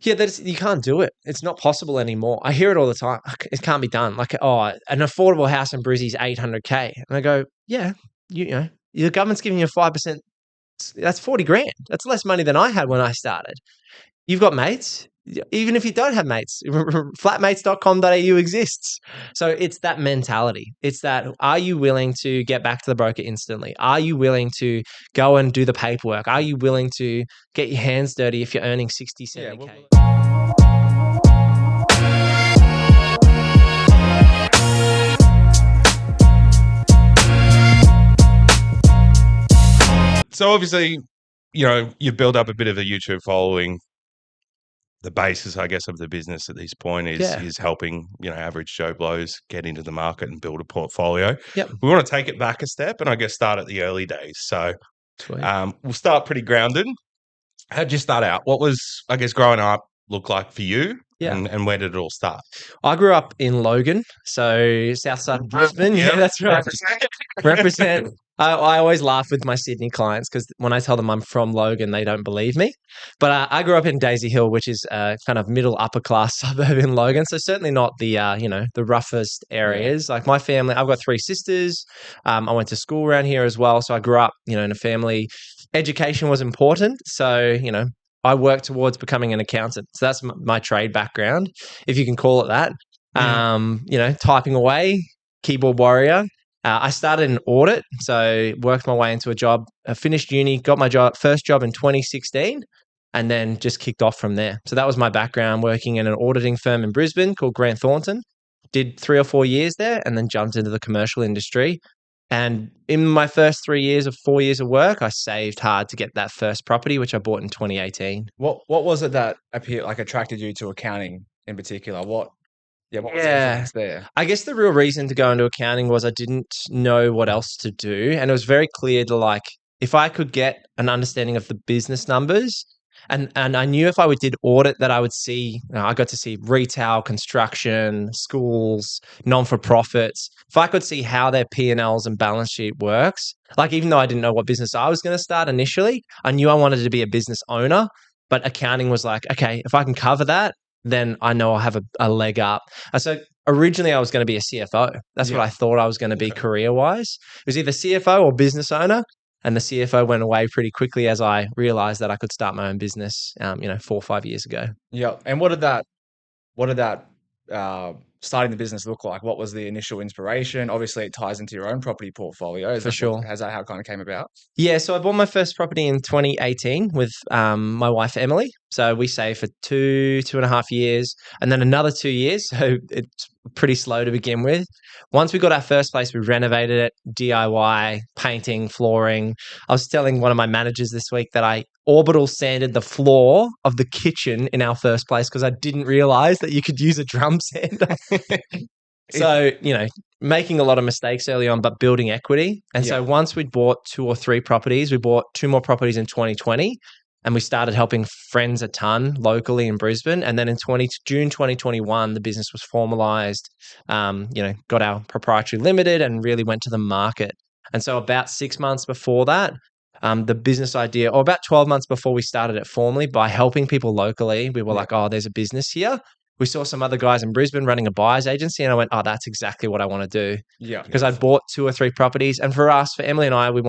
Yeah, you can't do it. It's not possible anymore. I hear it all the time. It can't be done. Like, oh, an affordable house in Brizzy's 800K. And I go, yeah, you know, the government's giving you 5%. That's 40 grand. That's less money than I had when I started. You've got mates. Even if you don't have mates, flatmates.com.au exists. So it's that mentality. It's that, are you willing to get back to the broker instantly? Are you willing to go and do the paperwork? Are you willing to get your hands dirty if you're earning 60, 70K? So obviously, you build up a bit of a YouTube following. The basis, I guess, of the business at this point is helping, average Joe Blows get into the market and build a portfolio. Yep. We want to take it back a step and I guess start at the early days. So we'll start pretty grounded. How'd you start out? What was, I guess, growing up look like for you? Yeah. And where did it all start? I grew up in Logan, so south side of Brisbane. Yeah, that's right. Represent. I always laugh with my Sydney clients because when I tell them I'm from Logan, they don't believe me. But I grew up in Daisy Hill, which is a kind of middle upper class suburb in Logan. So certainly not the the roughest areas. Like my family, I've got 3 sisters. I went to school around here as well, so I grew up in a family. Education was important, so I worked towards becoming an accountant. So that's my trade background, if you can call it that. Typing away, keyboard warrior. I started in audit, so worked my way into a job. I finished uni, got my first job in 2016, and then just kicked off from there. So that was my background, working in an auditing firm in Brisbane called Grant Thornton. Did 3 or 4 years there, and then jumped into the commercial industry. And in my first 4 years of work, I saved hard to get that first property, which I bought in 2018. What was it that attracted you to accounting in particular? What was the influence there? I guess the real reason to go into accounting was I didn't know what else to do. And it was very clear to if I could get an understanding of the business numbers, and I knew if I did audit that I would see, I got to see retail, construction, schools, non-for-profits. If I could see how their P&Ls and balance sheet works, even though I didn't know what business I was going to start initially, I knew I wanted to be a business owner, but accounting was okay, if I can cover that, then I know I'll have a leg up. So originally I was going to be a CFO. That's what I thought I was going to be career-wise. It was either CFO or business owner. And the CFO went away pretty quickly as I realized that I could start my own business, 4 or 5 years ago. Yeah. And what did that starting the business look like? What was the initial inspiration? Obviously, it ties into your own property portfolio. For sure. How's that how it kind of came about? Yeah. So I bought my first property in 2018 with my wife, Emily. So we saved for 2.5 years, and then another 2 years. So it's pretty slow to begin with. Once we got our first place, we renovated it, DIY, painting, flooring. I was telling one of my managers this week that I orbital sanded the floor of the kitchen in our first place because I didn't realize that you could use a drum sander. So, making a lot of mistakes early on, but building equity. And so once we'd bought 2 or 3 properties, we bought 2 more properties in 2020. And we started helping friends a ton locally in Brisbane. And then in June 2021, the business was formalized, got our proprietary limited and really went to the market. And so about 6 months before that, the business idea, or about 12 months before we started it formally, by helping people locally, we were like, oh, there's a business here. We saw some other guys in Brisbane running a buyer's agency, and I went, oh, that's exactly what I want to do. Yeah. Because I'd bought 2 or 3 properties. And for Emily and I, we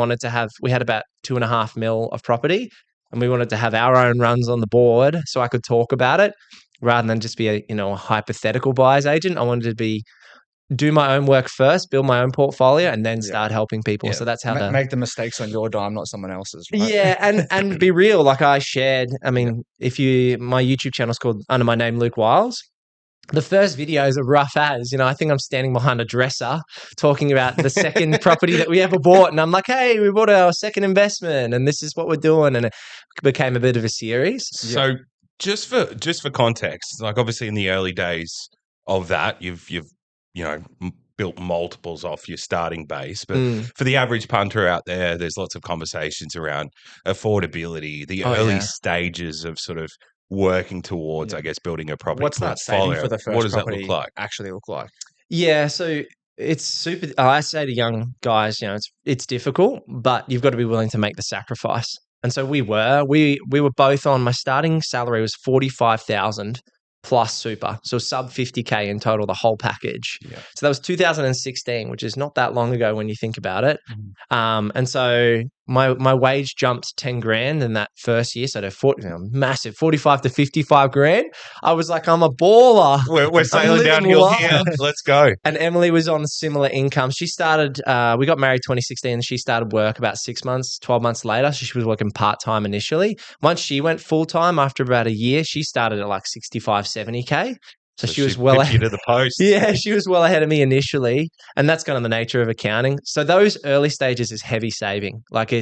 had about 2.5 mil of property. And we wanted to have our own runs on the board so I could talk about it rather than just be a hypothetical buyer's agent. I wanted to do my own work first, build my own portfolio, and then start helping people. Yeah. So that's how make the mistakes on your dime, not someone else's. Right? Yeah, and be real. I shared. I mean, my YouTube channel is called under my name, Luke Wiles. The first videos are rough as, I think I'm standing behind a dresser talking about the second property that we ever bought. And I'm like, hey, we bought our second investment and this is what we're doing. And it became a bit of a series. So just for context, obviously in the early days of that, you've built multiples off your starting base. But for the average punter out there, there's lots of conversations around affordability, the early stages of sort of working towards, I guess, building a property What's portfolio. That saving for the first what does that property look like? Actually look like? Yeah, so it's super. I say to young guys, it's difficult, but you've got to be willing to make the sacrifice. And so we were both on, my starting salary was 45,000 plus super. So sub 50K in total, the whole package. Yeah. So that was 2016, which is not that long ago when you think about it. And so my wage jumped 10 grand in that first year. So massive 45 to 55 grand. I was like, I'm a baller. We're sailing downhill here. Let's go. And Emily was on similar income. She started, we got married 2016 and she started work about 12 months later. So she was working part-time initially. Once she went full-time after about a year, she started at like 65, 70K. So she was well ahead of the post. Yeah, she was well ahead of me initially. And that's kind of the nature of accounting. So those early stages is heavy saving. Like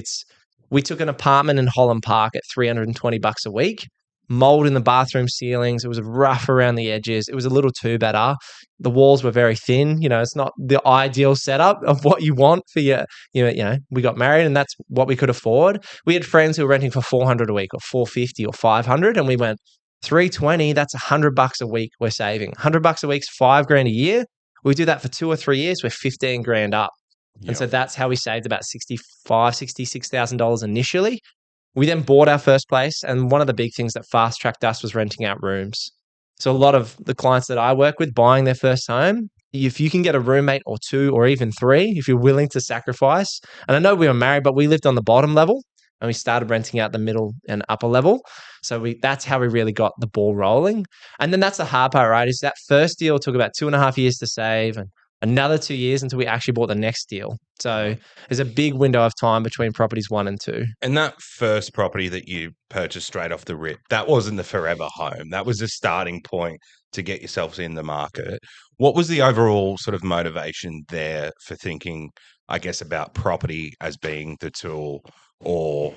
we took an apartment in Holland Park at $320 a week, mold in the bathroom ceilings. It was rough around the edges. It was a little too better. The walls were very thin. It's not the ideal setup of what you want for we got married and that's what we could afford. We had friends who were renting for $400 a week or $450 or $500. And we went, $320, that's $100 a week we're saving. $100 a week's $5,000 a year. We do that for 2 or 3 years, we're 15 grand up. Yep. And so that's how we saved about $66,000 initially. We then bought our first place. And one of the big things that fast tracked us was renting out rooms. So a lot of the clients that I work with buying their first home, if you can get a roommate or 2 or even 3, if you're willing to sacrifice. And I know we were married, but we lived on the bottom level. And we started renting out the middle and upper level. So that's how we really got the ball rolling. And then that's the hard part, right? Is that first deal took about 2.5 years to save and another 2 years until we actually bought the next deal. So there's a big window of time between properties 1 and 2. And that first property that you purchased straight off the rip, that wasn't the forever home. That was the starting point to get yourselves in the market. What was the overall sort of motivation there for thinking, I guess, about property as being the tool or,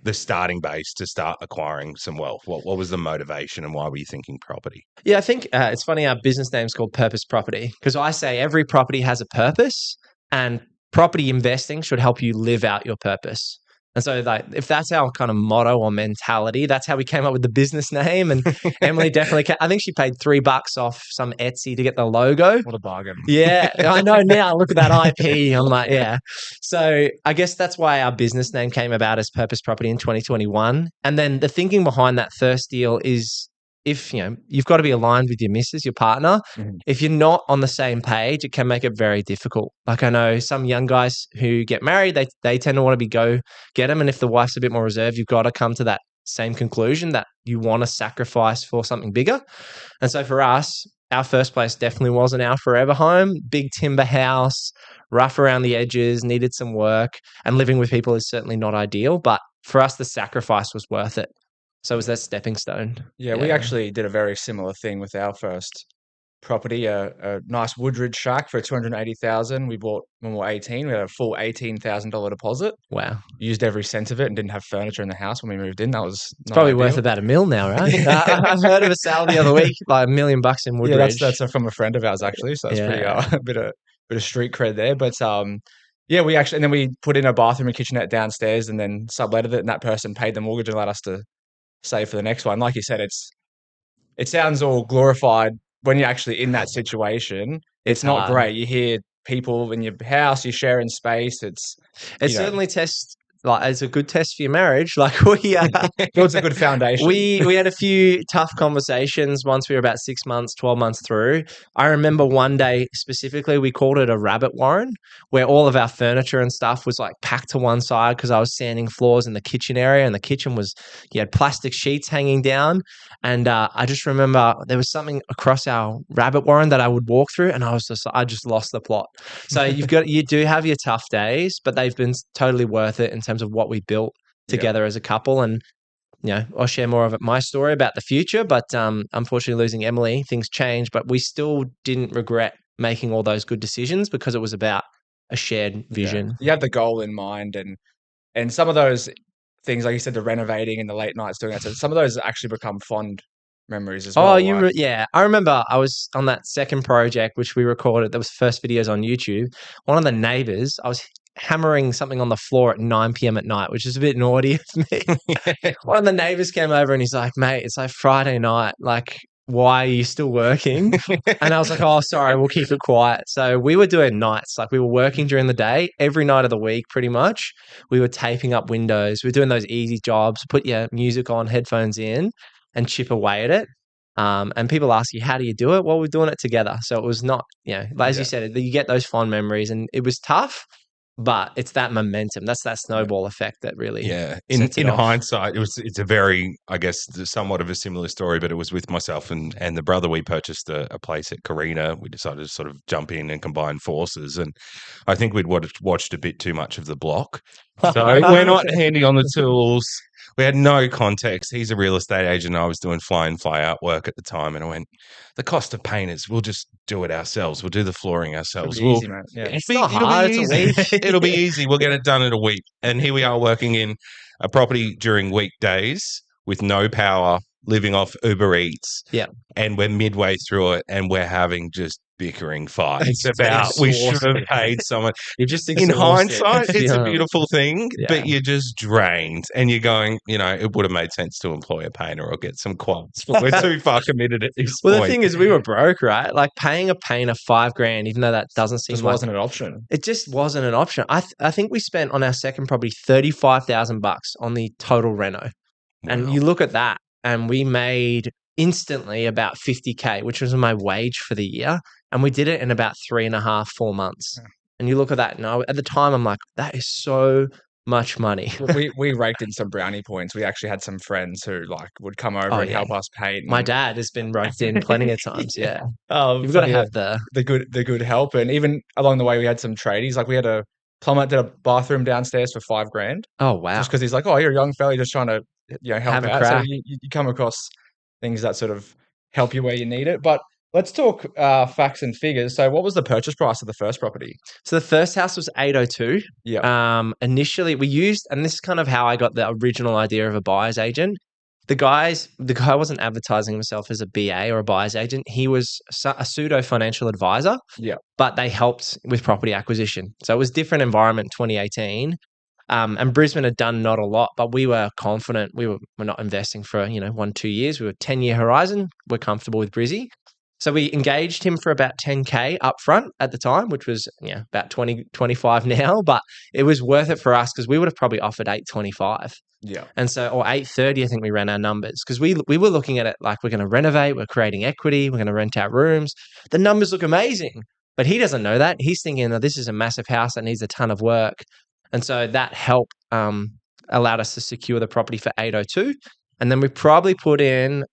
the starting base to start acquiring some wealth? What was the motivation and why were you thinking property? Yeah, I think it's funny our business name is called Purpose Property because I say every property has a purpose and property investing should help you live out your purpose. And so if that's our kind of motto or mentality, that's how we came up with the business name. And Emily definitely I think she paid $3 off some Etsy to get the logo. What a bargain. Yeah, I know now. Look at that IP. I'm like, yeah. So I guess that's why our business name came about as Purpose Property in 2021. And then the thinking behind that first deal is if, you've got to be aligned with your missus, your partner. Mm-hmm. If you're not on the same page, it can make it very difficult. Like I know some young guys who get married, they tend to want to go get them. And if the wife's a bit more reserved, you've got to come to that same conclusion that you want to sacrifice for something bigger. And so for us, our first place definitely wasn't our forever home. Big timber house, rough around the edges, needed some work. And living with people is certainly not ideal. But for us, the sacrifice was worth it. So it was that stepping stone. Yeah, we actually did a very similar thing with our first property, a nice Woodridge shack for $280,000. We bought when we were 18. We had a full $18,000 deposit. Wow. Used every cent of it and didn't have furniture in the house when we moved in. That was it's probably worth about $1 million now, right? I heard of a sale the other week, like $1 million in Woodridge. Yeah, that's from a friend of ours actually. So that's pretty a bit of street cred there. But we actually, and then we put in a bathroom and kitchenette downstairs and then subletted it, and that person paid the mortgage and allowed us to save for the next one. Like you said, it sounds all glorified when you're actually in that situation. It's not great. You hear people in your house, you're sharing space. It certainly tests. Like it's a good test for your marriage. Like we builds a good foundation. We had a few tough conversations once we were about 6 months, 12 months through. I remember one day specifically, we called it a rabbit warren, where all of our furniture and stuff was like packed to one side because I was sanding floors in the kitchen area, and the kitchen you had plastic sheets hanging down. And I just remember there was something across our rabbit warren that I would walk through, and I just lost the plot. So you do have your tough days, but they've been totally worth it in terms of what we built together as a couple. And I'll share more of my story about the future, but unfortunately losing Emily, things changed, but we still didn't regret making all those good decisions because it was about a shared vision. You have the goal in mind, and some of those things, like you said, the renovating and the late nights doing that, so some of those actually become fond memories as well. I remember I was on that second project which we recorded. There was first videos on YouTube. One of the neighbors, I was hammering something on the floor at 9 p.m. at night, which is a bit naughty of me. One of the neighbors came over and he's like, mate, it's like Friday night. Like, why are you still working? And I was like, oh, sorry, we'll keep it quiet. So we were doing nights. Like we were working during the day, every night of the week, pretty much. We were taping up windows. We were doing those easy jobs, put your music on, headphones in, and chip away at it. And people ask you, how do you do it? Well, we're doing it together. So it was not, like as you said, you get those fond memories, and it was tough, but it's that momentum. That's that snowball effect that really In hindsight, it's a very, I guess, somewhat of a similar story, but it was with myself and the brother. We purchased a place at Carina. We decided to sort of jump in and combine forces, and I think we'd watched a bit too much of The Block. So we're not handy on the tools. We had no context. He's a real estate agent. I was doing fly in, fly out work at the time. And I went, the cost of painters, we'll just do it ourselves. We'll do the flooring ourselves. It'll be easy, man. Yeah. It'll be easy. It'll be easy. We'll get it done in a week. And here we are working in a property during weekdays with no power, living off Uber Eats. Yeah. And we're midway through it and we're having just bickering fights about we should have paid someone. You're just in hindsight, it's a beautiful thing, but you're just drained and you're going, it would have made sense to employ a painter or get some quotes, but we're too far committed at this point. The thing is, we were broke, right? Like paying a painter $5,000, even though that doesn't seem just wasn't an option. It just wasn't an option. I think we spent on our second property $35,000 on the total reno. Wow. And you look at that, and we made instantly about $50,000, which was my wage for the year. And we did it in about 3.5, 4 months. Yeah. And you look at that, and at the time, I'm like, that is so much money. we raked in some brownie points. We actually had some friends who would come over and help us paint. My dad has been raked in plenty of times. Yeah. You've got to have the good help. And even along the way, we had some tradies. Like we had a plumber did a bathroom downstairs for $5,000. Oh, wow. Just because he's like, oh, you're a young fella, just trying to help have out. So you come across things that sort of help you where you need it. But let's talk facts and figures. So what was the purchase price of the first property? So the first house was 802. Yeah. Initially we used, and this is kind of how I got the original idea of a buyer's agent. The guy wasn't advertising himself as a BA or a buyer's agent. He was a pseudo financial advisor. Yeah. But they helped with property acquisition. So it was a different environment in 2018. And Brisbane had done not a lot, but we were confident. We're not investing for 1-2 years. We were 10-year horizon. We're comfortable with Brizzy. So we engaged him for about $10,000 up front at the time, which was about 20-25 now, but it was worth it for us because we would have probably offered $825. Yeah. And so, or $830, I think we ran our numbers because we were looking at it like we're going to renovate, we're creating equity, we're going to rent out rooms. The numbers look amazing, but he doesn't know that. He's thinking that this is a massive house that needs a ton of work. And so that help allowed us to secure the property for 802. And then we probably put in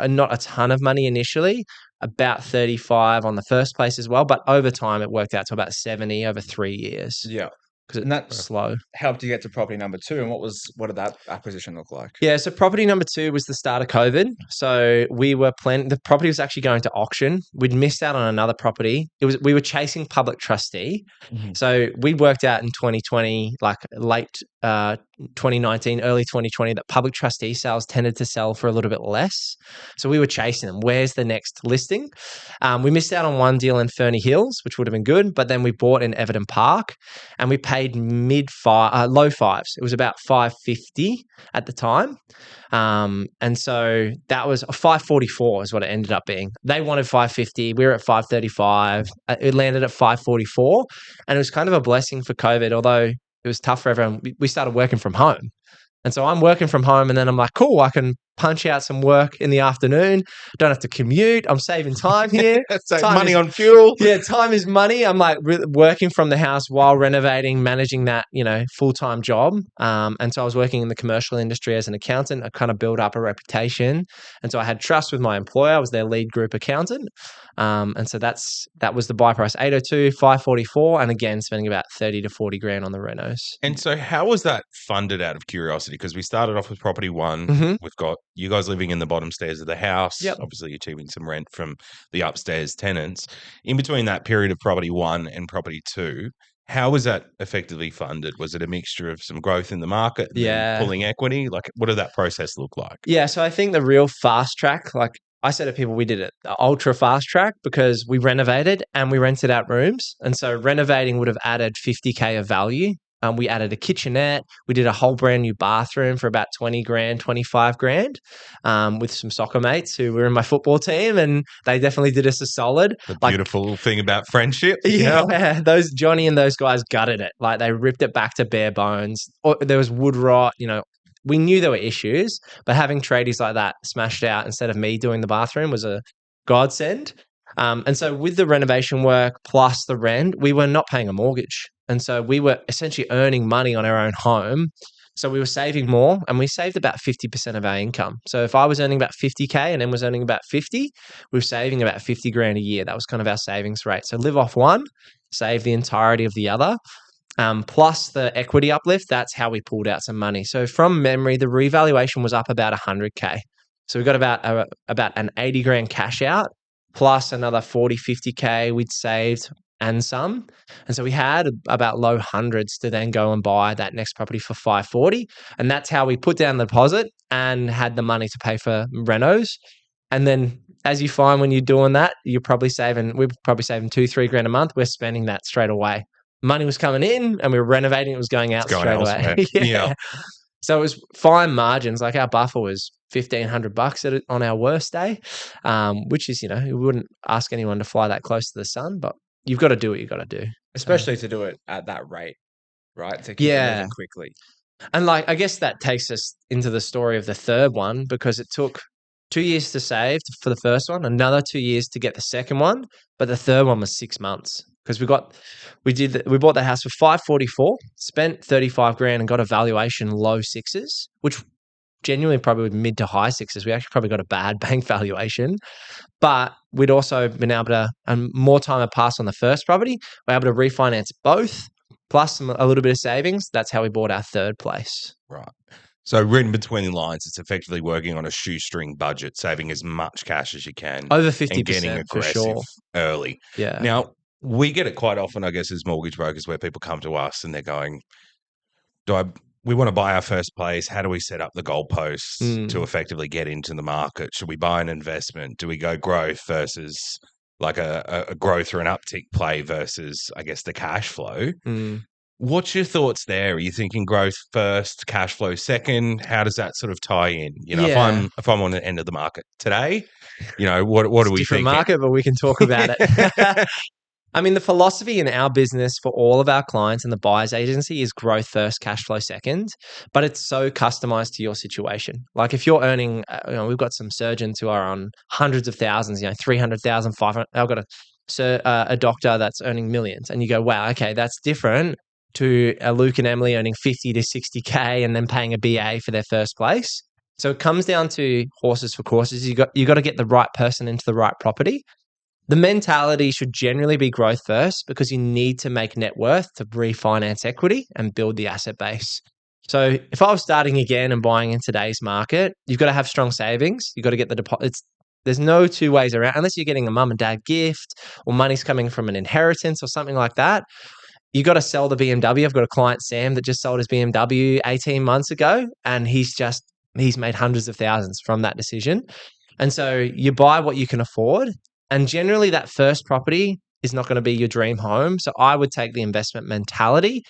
not a ton of money initially, about 35 on the first place as well. But over time, it worked out to about 70 over 3 years. Yeah. Because that's slow. Helped you get to property number 2. And what did that acquisition look like? Yeah, so property number 2 was the start of COVID. So we were the property was actually going to auction. We'd missed out on another property. We were chasing public trustee. Mm-hmm. So we worked out in 2020, like late 2019, early 2020, that public trustee sales tended to sell for a little bit less. So we were chasing them. Where's the next listing? We missed out on one deal in Ferny Hills, which would have been good, but then we bought in Everton Park and we paid low fives. It was about $550 at the time. And so that was $544 is what it ended up being. They wanted $550. We were at $535. It landed at $544. And it was kind of a blessing for COVID, although it was tough for everyone. We started working from home. And so I'm working from home and then I'm like, cool, I can punch out some work in the afternoon. Don't have to commute. I'm saving time here. Save money on fuel. Yeah, time is money. I'm like working from the house while renovating, managing that, full-time job. And so I was working in the commercial industry as an accountant. I kind of built up a reputation. And so I had trust with my employer. I was their lead group accountant. And so that was the buy price, 802, 544, and again, spending about 30 to 40 grand on the renos. And so how was that funded out of curiosity? Because we started off with property 1. Mm-hmm. We've got you guys living in the bottom stairs of the house, obviously achieving some rent from the upstairs tenants. In between that period of property 1 and property 2, how was that effectively funded? Was it a mixture of some growth in the market and pulling equity? Like, what did that process look like? Yeah, so I think the real fast track, like I said to people, we did it the ultra fast track because we renovated and we rented out rooms. And so renovating would have added $50,000 of value. We added a kitchenette. We did a whole brand new bathroom for about 20 grand, 25 grand, with some soccer mates who were in my football team, and they definitely did us a solid. The beautiful thing about friendship. Yeah, those Johnny and those guys gutted it. Like, they ripped it back to bare bones. There was wood rot, we knew there were issues, but having tradies like that smashed out instead of me doing the bathroom was a godsend. And so with the renovation work plus the rent, we were not paying a mortgage. And so we were essentially earning money on our own home. So we were saving more, and we saved about 50% of our income. So if I was earning about 50K and Em was earning about 50, we were saving about 50 grand a year. That was kind of our savings rate. So live off one, save the entirety of the other. Plus the equity uplift, that's how we pulled out some money. So from memory, the revaluation was up about 100K. So we got about an 80 grand cash out, plus another 40, 50K we'd saved and some. And so we had about low hundreds to then go and buy that next property for 540. And that's how we put down the deposit and had the money to pay for renos. And then, as you find when you're doing that, we're probably saving 2-3 grand a month. We're spending that straight away. Money was coming in and we were renovating. It was going out straight away. Yeah. So it was fine margins. Like, our buffer was $1,500 on our worst day, which is, we wouldn't ask anyone to fly that close to the sun, but you've got to do what you've got to do. Especially to do it at that rate, right? To keep it moving quickly. And I guess that takes us into the story of the third one, because it took 2 years to save for the first one, another 2 years to get the second one, but the third one was 6 months. Because we bought the house for 544, spent 35 grand and got a valuation low sixes, which genuinely probably mid to high sixes. We actually probably got a bad bank valuation, but we'd also been able to, and more time had passed on the first property, we're able to refinance both, plus a little bit of savings. That's how we bought our third place. Right. So written between the lines, it's effectively working on a shoestring budget, saving as much cash as you can. Over 50% and getting aggressive for sure. early. Yeah. Now, we get it quite often, I guess, as mortgage brokers, where people come to us and they're going, we want to buy our first place. How do we set up the goalposts to effectively get into the market? Should we buy an investment? Do we go growth versus like a growth or an uptick play versus, I guess, the cash flow? What's your thoughts there? Are you thinking growth first, cash flow second? How does that sort of tie in? If I'm on the end of the market today, what are we thinking? Different market, but we can talk about it. I mean, the philosophy in our business for all of our clients and the buyer's agency is growth first, cash flow second, but it's so customized to your situation. Like, if you're earning, we've got some surgeons who are on hundreds of thousands, 300,000, 500. I've got a doctor that's earning millions, and you go, wow, okay, that's different to Luke and Emily earning 50 to 60K and then paying a BA for their first place. So it comes down to horses for courses. You got to get the right person into the right property. The mentality should generally be growth first, because you need to make net worth to refinance equity and build the asset base. So if I was starting again and buying in today's market, you've got to have strong savings. You've got to get the deposits. There's no two ways around, unless you're getting a mum and dad gift or money's coming from an inheritance or something like that. You got to sell the BMW. I've got a client, Sam, that just sold his BMW 18 months ago, and he's made hundreds of thousands from that decision. And so you buy what you can afford. And generally that first property is not going to be your dream home. So I would take the investment mentality.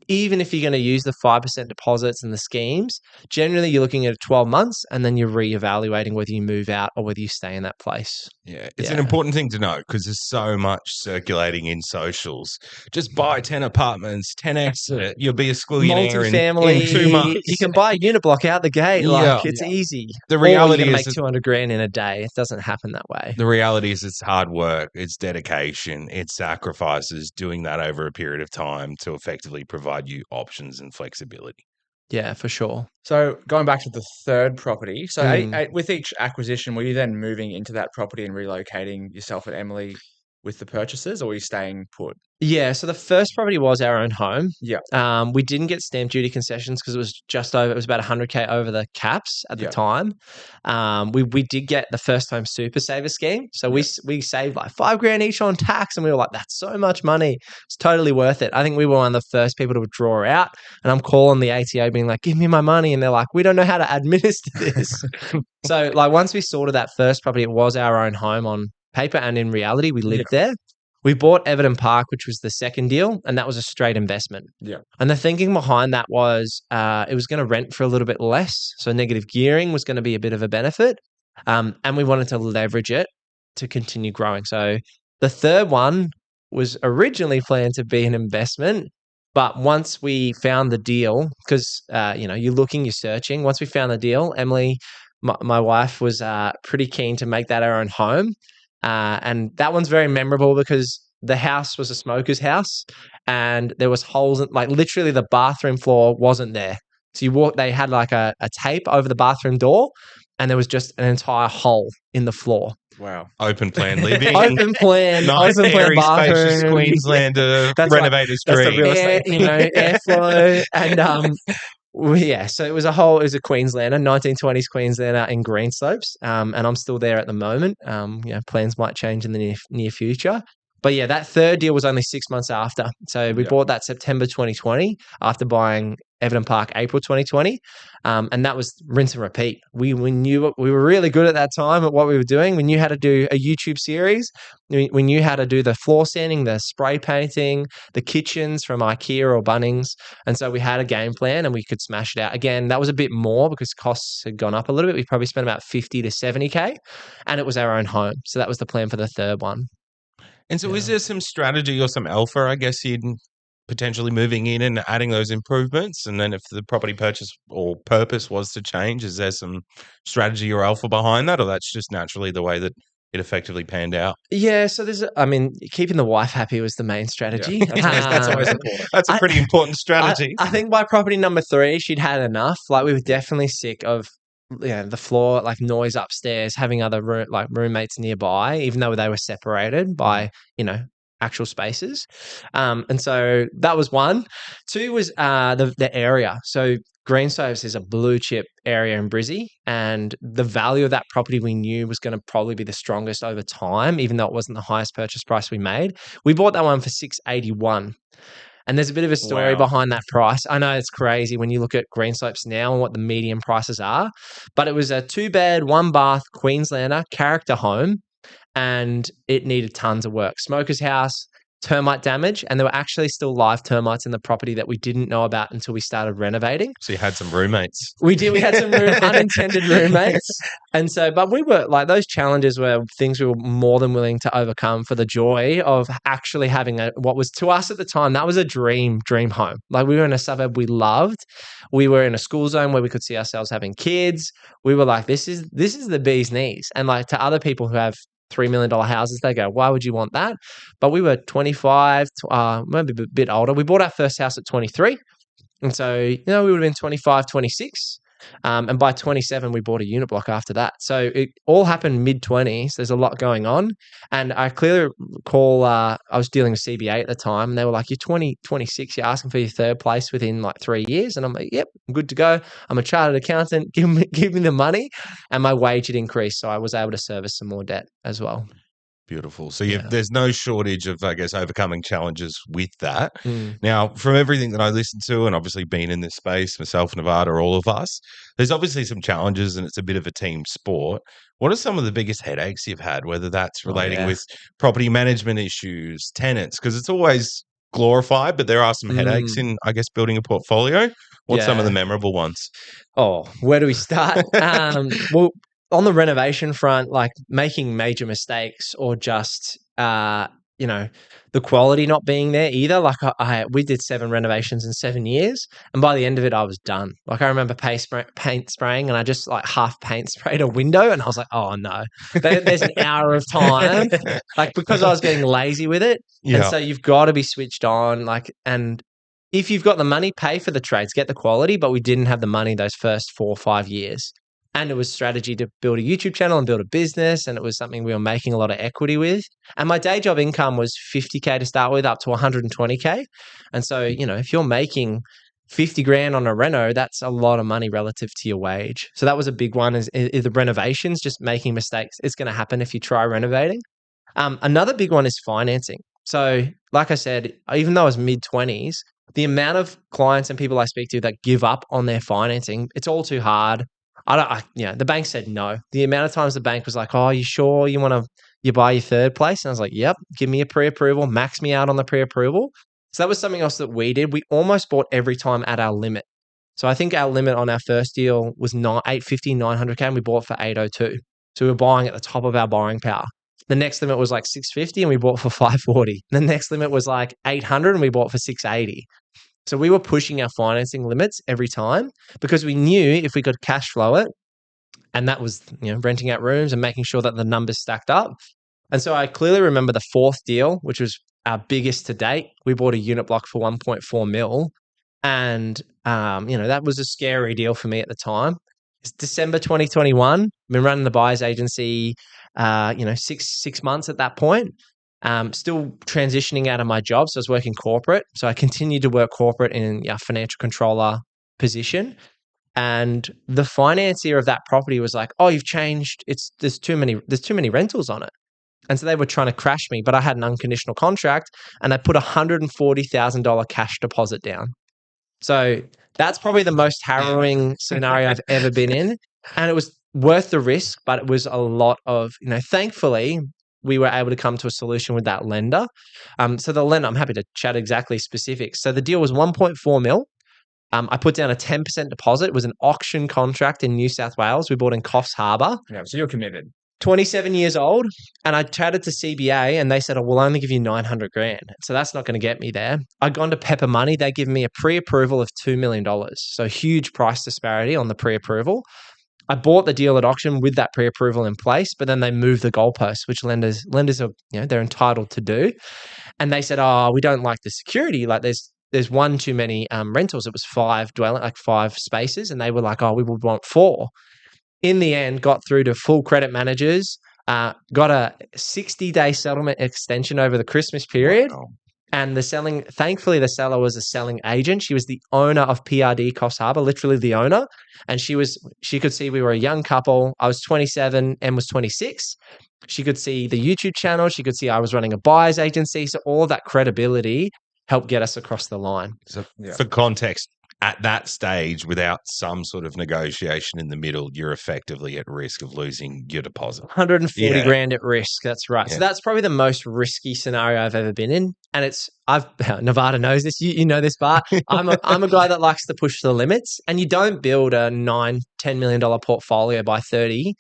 Even if you're going to use the 5% deposits and the schemes, generally you're looking at 12 months and then you're reevaluating whether you move out or whether you stay in that place. Yeah, it's an important thing to know, because there's so much circulating in socials. Just buy 10 apartments, 10 exit, you'll be a squillionaire in 2 months. You can buy a unit block out the gate. It's easy. The reality is make 200 grand in a day. It doesn't happen that way. The reality is it's hard work, it's dedication, it's sacrifices, doing that over a period of time to effectively provide you options and flexibility. Yeah, for sure. So going back to the third property, so with each acquisition, were you then moving into that property and relocating yourself and Emily with the purchases, or were you staying put? Yeah, so the first property was our own home. Yeah. We didn't get stamp duty concessions because it was about 100K over the caps at the time. We did get the first home super saver scheme. So we saved like $5 grand each on tax, and we were like, that's so much money. It's totally worth it. I think we were one of the first people to withdraw out, and I'm calling the ATO being like, give me my money. And they're like, we don't know how to administer this. So like once we sorted that first property, it was our own home on paper, and in reality, we lived there. We bought Everton Park, which was the second deal, and that was a straight investment. Yeah. And the thinking behind that was it was going to rent for a little bit less. So negative gearing was going to be a bit of a benefit. And we wanted to leverage it to continue growing. So the third one was originally planned to be an investment. But once we found the deal, because, you're looking, you're searching. Once we found the deal, Emily, my wife, was pretty keen to make that our own home. And that one's very memorable because the house was a smoker's house and there was holes, like literally the bathroom floor wasn't there. So they had like a tape over the bathroom door and there was just an entire hole in the floor. Wow. Open plan living. Open plan, Nice, open plan airy, spacious bathroom. Queenslander renovator's that's the dream. real estate. Airflow. And so it was a Queenslander, 1920s Queenslander in Greenslopes. And I'm still there at the moment. Plans might change in the near future. But yeah, that third deal was only 6 months after. So we bought that September 2020 after buying Everton Park April 2020. And that was rinse and repeat. We knew we were really good at that time at what we were doing. We knew how to do a YouTube series. We knew how to do the floor sanding, the spray painting, the kitchens from IKEA or Bunnings. And so we had a game plan and we could smash it out. Again, that was a bit more because costs had gone up a little bit. We probably spent about 50 to 70K and it was our own home. So that was the plan for the third one. And so is there some strategy or some alpha, I guess, in potentially moving in and adding those improvements? And then if the property purchase or purpose was to change, is there some strategy or alpha behind that? Or that's just naturally the way that it effectively panned out? Yeah, so keeping the wife happy was the main strategy. Yeah. That's always important. That's a pretty important strategy. I think by property number 3, she'd had enough. Like we were definitely sick of the floor, like noise upstairs, having other roommates nearby, even though they were separated by, actual spaces. And so that was one. 2 was the area. So Greenslopes is a blue chip area in Brizzy, and the value of that property we knew was going to probably be the strongest over time, even though it wasn't the highest purchase price we made. We bought that one for $681. And there's a bit of a story behind that price. I know it's crazy when you look at Greenslopes now and what the median prices are, but it was a 2-bed, 1-bath Queenslander character home and it needed tons of work. Smoker's house, termite damage, and there were actually still live termites in the property that we didn't know about until we started renovating. So you had some roommates. We did. We had some unintended roommates. And so, but we were like, those challenges were things we were more than willing to overcome for the joy of actually having what was to us at the time, that was a dream home. Like we were in a suburb we loved. We were in a school zone where we could see ourselves having kids. We were like, this is the bee's knees. And like to other people who have $3 million houses, they go, why would you want that? But we were 25, maybe a bit older. We bought our first house at 23. And so, we would have been 25, 26. And by 27, we bought a unit block after that. So it all happened mid-20s. There's a lot going on. And I clearly recall I was dealing with CBA at the time. And they were like, you're 20, 26. You're asking for your third place within like 3 years. And I'm like, yep, I'm good to go. I'm a chartered accountant. Give me the money. And my wage had increased. So I was able to service some more debt as well. Beautiful. So there's no shortage of, I guess, overcoming challenges with that. Mm. Now, from everything that I listened to and obviously being in this space, myself, Nevada, all of us, there's obviously some challenges and it's a bit of a team sport. What are some of the biggest headaches you've had, whether that's relating with property management issues, tenants? Because it's always glorified, but there are some headaches in, I guess, building a portfolio. What's some of the memorable ones? Oh, where do we start? Well, on the renovation front, like making major mistakes or just, the quality not being there either. Like we did 7 renovations in 7 years. And by the end of it, I was done. Like I remember paint spraying and I just like half paint sprayed a window and I was like, oh no, there's an hour of time. Like because I was getting lazy with it. Yeah. And so you've got to be switched on. And if you've got the money, pay for the trades, get the quality. But we didn't have the money those first 4 or 5 years. And it was strategy to build a YouTube channel and build a business. And it was something we were making a lot of equity with. And my day job income was 50K to start with, up to 120K. And so, if you're making 50 grand on a reno, that's a lot of money relative to your wage. So that was a big one is the renovations, just making mistakes. It's going to happen if you try renovating. Another big one is financing. So like I said, even though I was mid-20s, the amount of clients and people I speak to that give up on their financing, it's all too hard. The bank said no. The amount of times the bank was like, "Oh, you sure you buy your third place?" And I was like, "Yep, give me a pre-approval, max me out on the pre-approval." So that was something else that we did. We almost bought every time at our limit. So I think our limit on our first deal was 850, 900K, and we bought for 802. So we were buying at the top of our borrowing power. The next limit was like 650 and we bought for 540. The next limit was like 800 and we bought for 680. So we were pushing our financing limits every time because we knew if we could cash flow it, and that was, renting out rooms and making sure that the numbers stacked up. And so I clearly remember the fourth deal, which was our biggest to date. We bought a unit block for 1.4 mil. And, that was a scary deal for me at the time. It's December 2021. I've been running the buyer's agency, 6 months at that point. Still transitioning out of my job. So I was working corporate. So I continued to work corporate in a financial controller position. And the financier of that property was like, "Oh, you've changed. There's too many rentals on it." And so they were trying to crash me, but I had an unconditional contract and I put $140,000 cash deposit down. So that's probably the most harrowing scenario I've ever been in. And it was worth the risk, but it was a lot of, thankfully, we were able to come to a solution with that lender. So the lender, I'm happy to chat exactly specifics. So the deal was 1.4 mil. I put down a 10% deposit. It was an auction contract in New South Wales. We bought in Coffs Harbour. Yeah, so you're committed. 27 years old, and I chatted to CBA and they said, "Oh, we'll only give you 900 grand." So that's not going to get me there. I'd gone to Pepper Money. They give me a pre-approval of $2 million. So huge price disparity on the pre-approval. I bought the deal at auction with that pre-approval in place, but then they moved the goalposts, which lenders are, they're entitled to do. And they said, "Oh, we don't like the security. Like there's one too many rentals." It was 5 spaces. And they were like, "Oh, we would want 4. In the end, got through to full credit managers, got a 60-day settlement extension over the Christmas period. Wow. And thankfully, the seller was a selling agent. She was the owner of PRD Coffs Harbour, literally the owner. And she could see we were a young couple. I was 27, Em was 26. She could see the YouTube channel. She could see I was running a buyer's agency. So all of that credibility helped get us across the line. So for context, at that stage, without some sort of negotiation in the middle, you're effectively at risk of losing your deposit. 140 grand at risk. That's right. Yeah. So that's probably the most risky scenario I've ever been in. And Nevada knows this. You know this, Bart. I'm a guy that likes to push the limits. And you don't build a $9-10 million portfolio by 30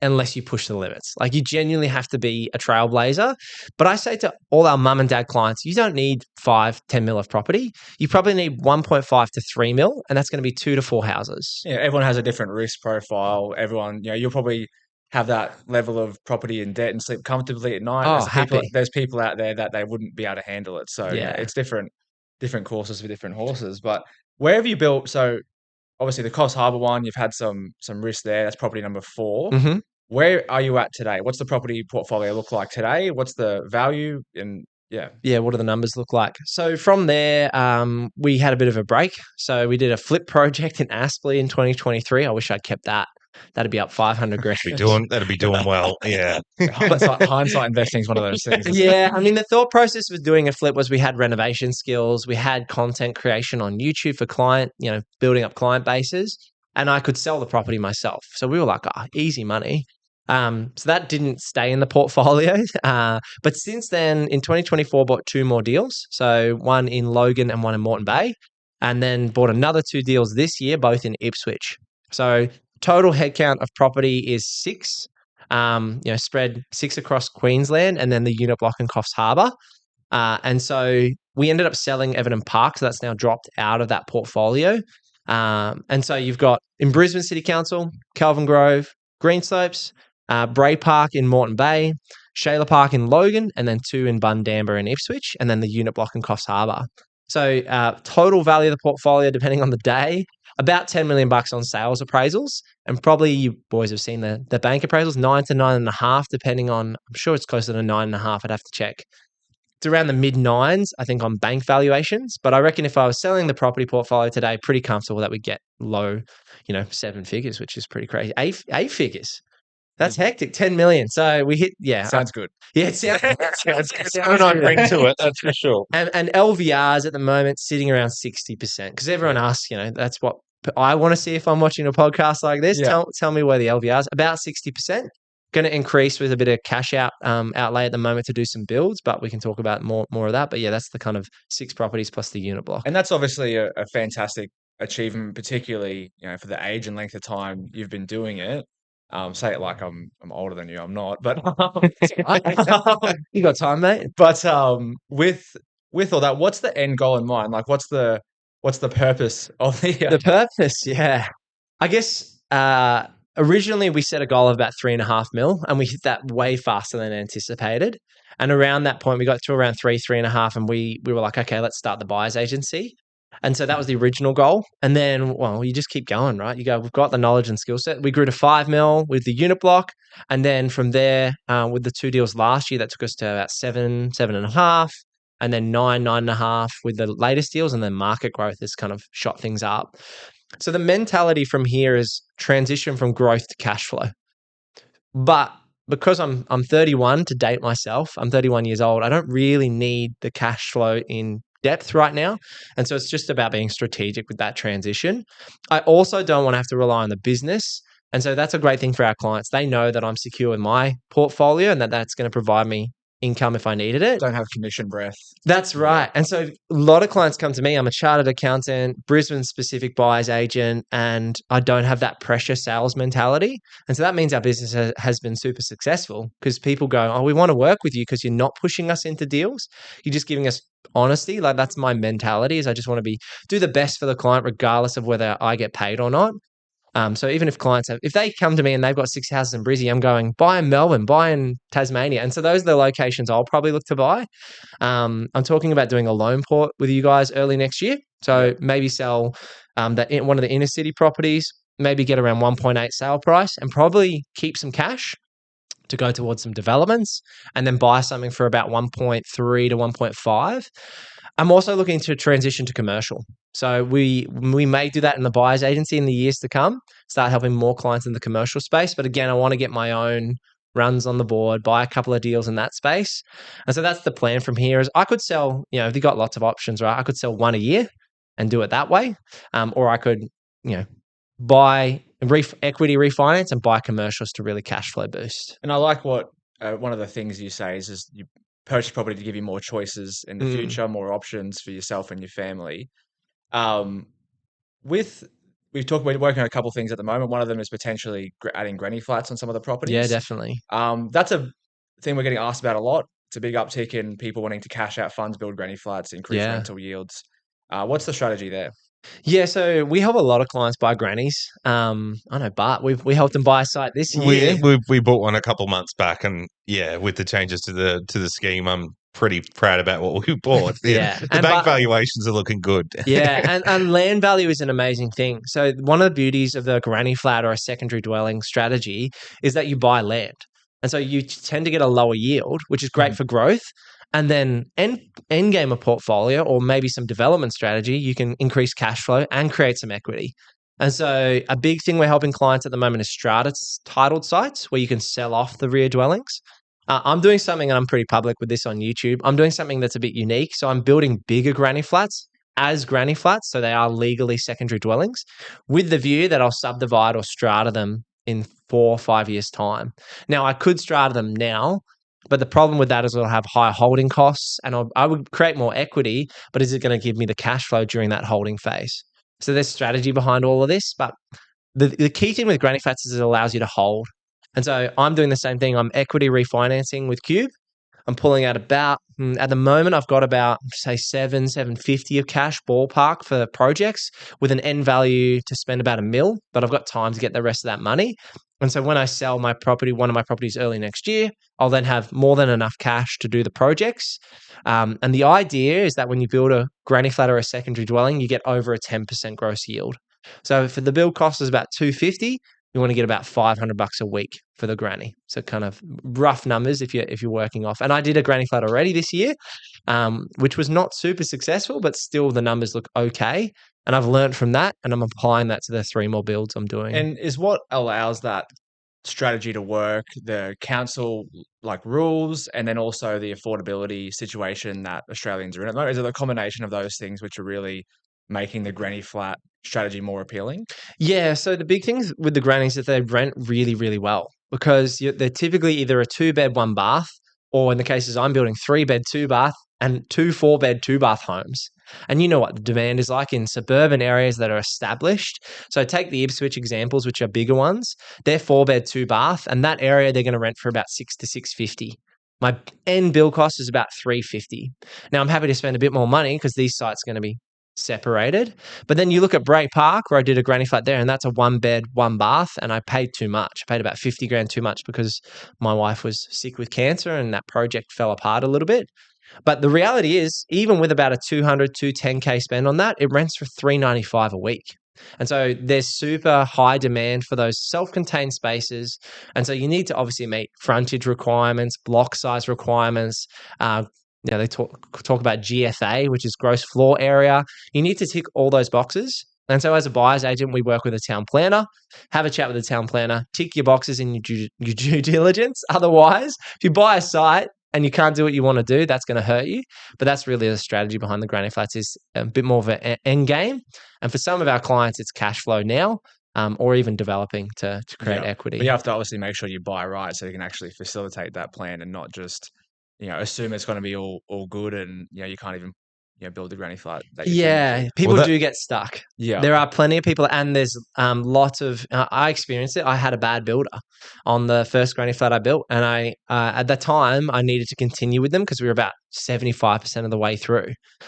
unless you push the limits. Like you genuinely have to be a trailblazer. But I say to all our mum and dad clients, you don't need 5-10 mil of property. You probably need 1.5 to 3 mil, and that's going to be 2 to 4 houses. Yeah, everyone has a different risk profile. Everyone, you'll probably have that level of property and debt and sleep comfortably at night. There's people out there that they wouldn't be able to handle it. So it's different courses for different horses. But where have you built? So obviously the Coffs Harbour one, you've had some risk there. That's property number 4. Mm-hmm. Where are you at today? What's the property portfolio look like today? What's the value? And what do the numbers look like? So from there, we had a bit of a break. So we did a flip project in Aspley in 2023. I wish I'd kept that. That'd be up 500 grand. That'd be doing well. Yeah. Hindsight investing is one of those things. Yeah. I mean, the thought process with doing a flip was we had renovation skills. We had content creation on YouTube for client, building up client bases, and I could sell the property myself. So we were like, easy money. So that didn't stay in the portfolio. But since then, in 2024, bought 2 more deals. So one in Logan and one in Moreton Bay. And then bought another 2 deals this year, both in Ipswich. So total headcount of property is 6, spread 6 across Queensland and then the unit block in Coffs Harbour. And so we ended up selling Everton Park. So that's now dropped out of that portfolio. And so you've got in Brisbane City Council, Kelvin Grove, Greenslopes, Bray Park in Moreton Bay, Shayla Park in Logan, and then 2 in Bundamba and Ipswich, and then the unit block in Coffs Harbour. So total value of the portfolio, depending on the day, about $10 million on sales appraisals. And probably you boys have seen the bank appraisals, 9 to 9.5, depending on, I'm sure it's closer to 9.5. I'd have to check. It's around the mid-9s, I think, on bank valuations. But I reckon if I was selling the property portfolio today, pretty comfortable that we'd get low, 7 figures, which is pretty crazy. 8 figures. That's hectic. 10 million. So we hit, Sounds good. Yeah, it sounds good. Sounds ring to it, that's for sure. And LVRs at the moment sitting around 60%. Because everyone asks, that's what I want to see if I'm watching a podcast like this. Yeah. Tell me where the LVR is. About 60%. Going to increase with a bit of cash outlay at the moment to do some builds, but we can talk about more of that. But yeah, that's the kind of 6 properties plus the unit block. And that's obviously a fantastic achievement, particularly, for the age and length of time you've been doing it. Say it like I'm older than you. I'm not, but You got time, mate. but with all that, what's the end goal in mind? Like, what's the purpose of The purpose, yeah. I guess originally we set a goal of about 3.5 mil, and we hit that way faster than anticipated. And around that point, we got to around 3.5, and we were like, okay, let's start the buyer's agency. And so that was the original goal. And then, well, you just keep going, right? You go, we've got the knowledge and skill set. We grew to 5 mil with the unit block. And then from there, with the 2 deals last year, that took us to about 7.5, and then 9.5 with the latest deals. And then market growth has kind of shot things up. So the mentality from here is transition from growth to cash flow. But because I'm 31 to date myself, I'm 31 years old, I don't really need the cash flow in depth right now. And so it's just about being strategic with that transition. I also don't want to have to rely on the business. And so that's a great thing for our clients. They know that I'm secure with my portfolio and that that's going to provide me income if I needed it. Don't have commission breath. That's right. And so a lot of clients come to me. I'm a chartered accountant, Brisbane specific buyer's agent, and I don't have that pressure sales mentality. And so that means our business has been super successful because people go, oh, we want to work with you because you're not pushing us into deals. You're just giving us honesty. Like that's my mentality is I just want to do the best for the client regardless of whether I get paid or not. So even if clients if they come to me and they've got 6 houses in Brizzy, I'm going, buy in Melbourne, buy in Tasmania. And so those are the locations I'll probably look to buy. I'm talking about doing a loan port with you guys early next year. So maybe sell one of the inner city properties, maybe get around 1.8 sale price and probably keep some cash to go towards some developments and then buy something for about 1.3 to 1.5. I'm also looking to transition to commercial. So we may do that in the buyer's agency in the years to come, start helping more clients in the commercial space. But again, I want to get my own runs on the board, buy a couple of deals in that space. And so that's the plan from here is I could sell, if you've got lots of options, right? I could sell one a year and do it that way. Or I could, buy equity refinance and buy commercials to really cash flow boost. And I like what one of the things you say is you purchase property to give you more choices in the future, more options for yourself and your family. We've talked about working on a couple of things at the moment. One of them is potentially adding granny flats on some of the properties. Yeah, definitely. That's a thing we're getting asked about a lot. It's a big uptick in people wanting to cash out funds, build granny flats, increase rental yields. What's the strategy there? Yeah, so we help a lot of clients buy grannies. I know Bart, we helped them buy a site this year. We bought one a couple months back, and with the changes to the scheme, I'm pretty proud about what we bought. The bank valuations are looking good. And land value is an amazing thing. So one of the beauties of the granny flat or a secondary dwelling strategy is that you buy land. And so you tend to get a lower yield, which is great for growth. And then end game a portfolio or maybe some development strategy, you can increase cash flow and create some equity. And so a big thing we're helping clients at the moment is strata titled sites where you can sell off the rear dwellings. I'm doing something, and I'm pretty public with this on YouTube. I'm doing something that's a bit unique. So I'm building bigger granny flats as granny flats. So they are legally secondary dwellings with the view that I'll subdivide or strata them in 4 or 5 years' time. Now, I could strata them now, but the problem with that is it'll have higher holding costs and I would create more equity, but is it going to give me the cash flow during that holding phase? So there's strategy behind all of this, but the key thing with granny flats is it allows you to hold. And so I'm doing the same thing. I'm equity refinancing with Cube. I'm pulling out about, at the moment, I've got about, say, 750 of cash ballpark for projects with an end value to spend about $1 million, but I've got time to get the rest of that money. And so when I sell my property, one of my properties early next year, I'll then have more than enough cash to do the projects. And the idea is that when you build a granny flat or a secondary dwelling, you get over a 10% gross yield. So if the build cost is about $250, you want to get about $500 a week for the granny. So kind of rough numbers if you're working off. And I did a granny flat already this year, which was not super successful, but still the numbers look okay. And I've learned from that, and I'm applying that to the 3 more builds I'm doing. And is what allows that strategy to work the council rules, and then also the affordability situation that Australians are in at the moment? Is it a combination of those things which are really making the granny flat strategy more appealing? Yeah, so the big thing with the grannies is that they rent really, really well because they're typically either a 2-bed, 1-bath, or in the cases I'm building, 3-bed, 2-bath, and 2 4-bed, 2-bath homes. And you know what the demand is like in suburban areas that are established. So take the Ipswich examples, which are bigger ones. They're 4-bed, 2-bath, and that area they're going to rent for about 6 to 650. My end bill cost is about 350. Now I'm happy to spend a bit more money because these sites are going to be separated. But then you look at Bray Park, where I did a granny flat there, and that's a 1-bed, 1-bath, and I paid too much. I paid about 50 grand too much because my wife was sick with cancer and that project fell apart a little bit. But the reality is, even with about a 200, 210K spend on that, it rents for $395 a week. And so there's super high demand for those self-contained spaces. And so you need to obviously meet frontage requirements, block size requirements. They talk about GFA, which is gross floor area. You need to tick all those boxes. And so as a buyer's agent, we work with a town planner, have a chat with the town planner, tick your boxes in your due diligence. Otherwise, if you buy a site and you can't do what you want to do, that's going to hurt you. But that's really the strategy behind the granny flats, is a bit more of an end game. And for some of our clients, it's cash flow now, or even developing to create equity. But you have to obviously make sure you buy right so you can actually facilitate that plan and not just, assume it's going to be all good and, you can't even, build the granny flat. People do get stuck. Yeah. There are plenty of people, and there's lots of, I experienced it. I had a bad builder on the first granny flat I built. And I, at that time, I needed to continue with them because we were about 75% of the way through.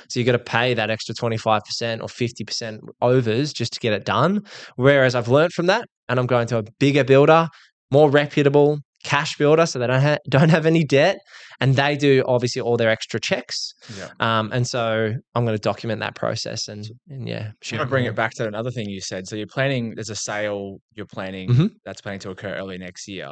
So you got to pay that extra 25% or 50% overs just to get it done. Whereas I've learned from that, and I'm going to a bigger builder, more reputable, cash builder, so they don't have any debt, and they do obviously all their extra checks. Yeah. And so I'm going to document that process and Should I bring it back to another thing you said? So you're planning, there's a sale you're planning that's planning to occur early next year.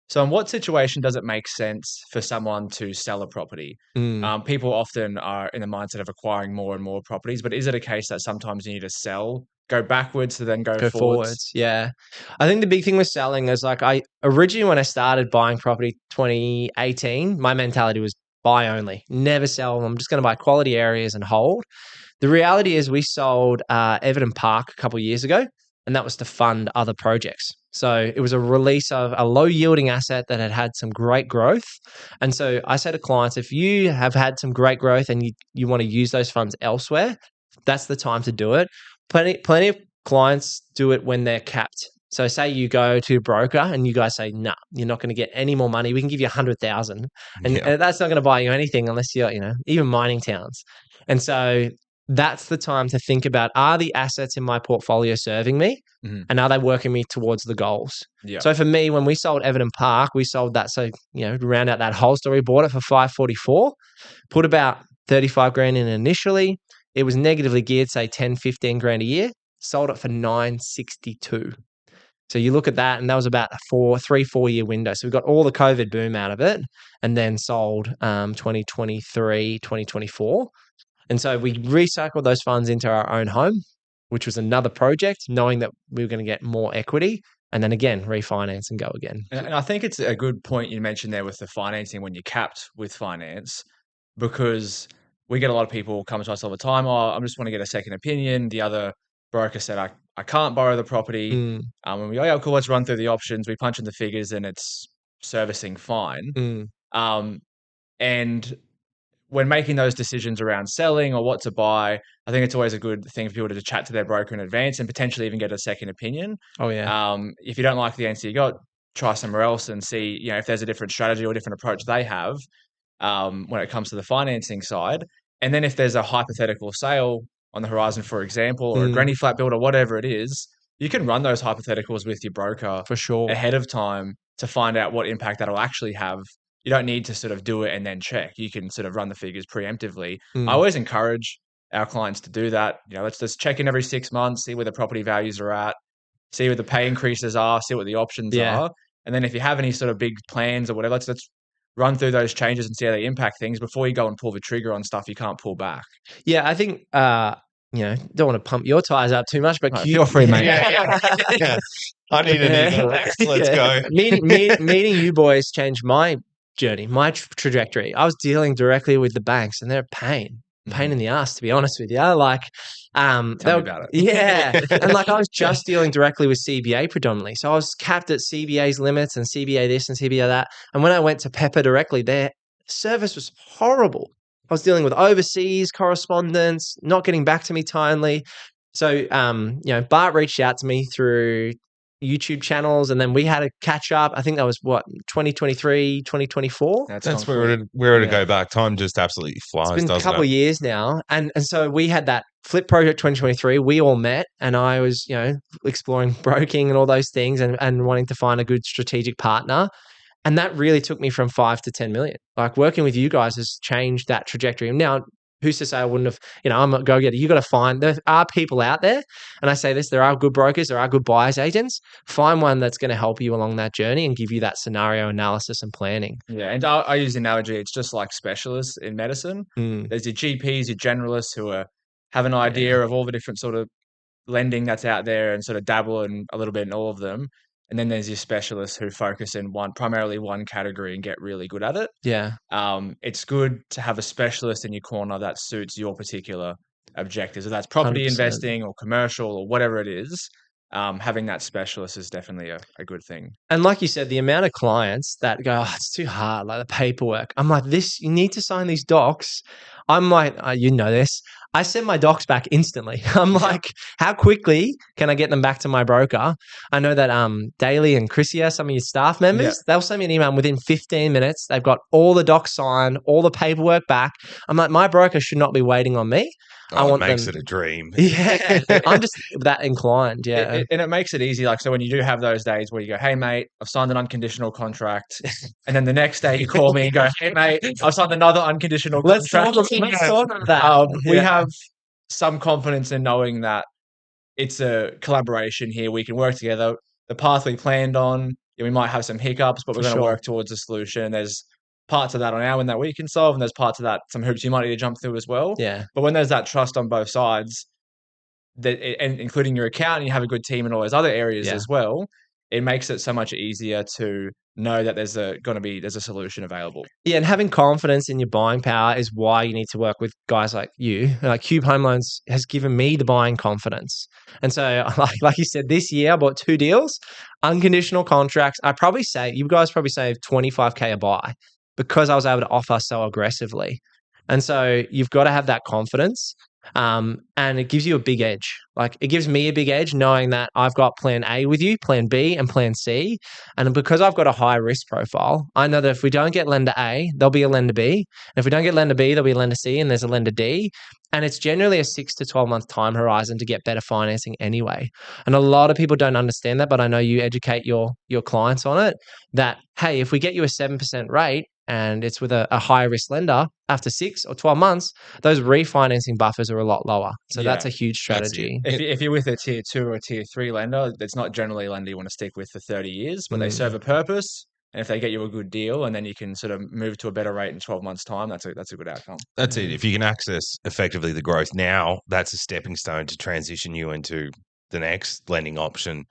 So in what situation does it make sense for someone to sell a property? People often are in the mindset of acquiring more and more properties, but is it a case that sometimes you need to sell, go backwards to then go forwards? Yeah. I think the big thing with selling is, like, I originally, when I started buying property 2018, my mentality was buy only, never sell. I'm just going to buy quality areas and hold. The reality is we sold Everton Park a couple of years ago, and that was to fund other projects. So it was a release of a low yielding asset that had some great growth. And so I say to clients, if you have had some great growth and you want to use those funds elsewhere, that's the time to do it. Plenty of clients do it when they're capped. So say you go to a broker and you guys say, nah, you're not going to get any more money. We can give you 100,000. And that's not going to buy you anything unless you're, even mining towns. And so that's the time to think about, are the assets in my portfolio serving me? And are they working me towards the goals? Yeah. So for me, when we sold Everton Park, we sold that. So, to round out that whole story, bought it for 544, put about 35 grand in initially. It was negatively geared, say 10, 15 grand a year, sold it for 962. So you look at that, and that was about a 4 year window. So we got all the COVID boom out of it, and then sold 2023, 2024. And so we recycled those funds into our own home, which was another project, knowing that we were going to get more equity, and then again, refinance and go again. And I think it's a good point you mentioned there with the financing when you're capped with finance, because we get a lot of people come to us all the time. Oh, I just want to get a second opinion. The other broker said, I can't borrow the property. And we go, yeah, cool, let's run through the options. We punch in the figures and it's servicing fine. And when making those decisions around selling or what to buy, I think it's always a good thing for people to chat to their broker in advance and potentially even get a second opinion. Oh, yeah. If you don't like the answer you got, try somewhere else and see, if there's a different strategy or a different approach they have when it comes to the financing side. And then if there's a hypothetical sale on the horizon, for example, or a granny flat build or whatever it is, you can run those hypotheticals with your broker for sure ahead of time to find out what impact that'll actually have. You don't need to sort of do it and then check. You can sort of run the figures preemptively. I always encourage our clients to do that. Let's just check in every 6 months, see where the property values are at, see where the pay increases are, see what the options are. And then if you have any sort of big plans or whatever, let's run through those changes and see how they impact things before you go and pull the trigger on stuff you can't pull back. Yeah, I think, don't want to pump your tires up too much, but feel free, mate. Yeah. I need an Let's go. Meeting you boys changed my journey, my trajectory. I was dealing directly with the banks and they're a pain. pain in the ass, to be honest with you. Like, Tell me about it. Yeah. And like, I was just dealing directly with CBA predominantly. So I was capped at CBA's limits and CBA this and CBA that. And when I went to Pepper directly, their service was horrible. I was dealing with overseas correspondence, not getting back to me timely. So, Bart reached out to me through YouTube channels, and then we had a catch up. I think that was 2023, 2024. That's where to go back. Time just absolutely flies. It's been a couple of years now, and so we had that Flip Project 2023. We all met, and I was exploring broking and all those things, and wanting to find a good strategic partner. And that really took me from 5 to 10 million. Like, working with you guys has changed that trajectory. Now, who's to say I wouldn't have, I'm a go-getter. You got to find, there are people out there, and I say this, there are good brokers, there are good buyer's agents. Find one that's going to help you along that journey and give you that scenario analysis and planning. Yeah, and I use the analogy, it's just like specialists in medicine. There's your GPs, your generalists who have an idea of all the different sort of lending that's out there and sort of dabble in a little bit in all of them. And then there's your specialists who focus in primarily one category and get really good at it. Yeah. It's good to have a specialist in your corner that suits your particular objectives. So that's property 100%. investing or commercial or whatever it is. Having that specialist is definitely a good thing. And like you said, the amount of clients that go, it's too hard, like the paperwork. I'm like, you need to sign these docs. I'm like, this. I send my docs back instantly. I'm like, how quickly can I get them back to my broker? I know that Daly and Chrissy, some of your staff members, they'll send me an email, and within 15 minutes, they've got all the docs signed, all the paperwork back. I'm like, my broker should not be waiting on me. It makes it a dream. Yeah, I'm just that inclined. Yeah, and it makes it easy. Like, so when you do have those days where you go, "Hey mate, I've signed an unconditional contract," and then the next day you call me and go, "Hey mate, I've signed another unconditional contract." Let's talk about that. We have some confidence in knowing that it's a collaboration here. We can work together. The path we planned on, we might have some hiccups, but we're going to work towards a solution. There's parts of that on our end that we can solve, and there's parts of that, some hoops you might need to jump through as well. Yeah. But when there's that trust on both sides, and including your account, and you have a good team in all those other areas as well, it makes it so much easier to know that there's a solution available. Yeah, and having confidence in your buying power is why you need to work with guys like you. Like, Cube Home Loans has given me the buying confidence. And so, like you said, this year I bought 2 deals, unconditional contracts. You guys probably saved $25K a buy because I was able to offer so aggressively. And so you've got to have that confidence. And it gives you a big edge. Like, it gives me a big edge knowing that I've got plan A with you, plan B and plan C. And because I've got a high risk profile, I know that if we don't get lender A, there'll be a lender B. And if we don't get lender B, there'll be a lender C, and there's a lender D. And it's generally a 6 to 12 month time horizon to get better financing anyway. And a lot of people don't understand that, but I know you educate your clients on it, that, hey, if we get you a 7% rate, and it's with a high risk lender, after 6 or 12 months, those refinancing buffers are a lot lower. So that's a huge strategy. If you're with a tier 2 or a tier 3 lender, it's not generally a lender you want to stick with for 30 years, but they serve a purpose. And if they get you a good deal, and then you can sort of move to a better rate in 12 months' time, that's a good outcome. That's it. If you can access effectively the growth now, that's a stepping stone to transition you into the next lending option.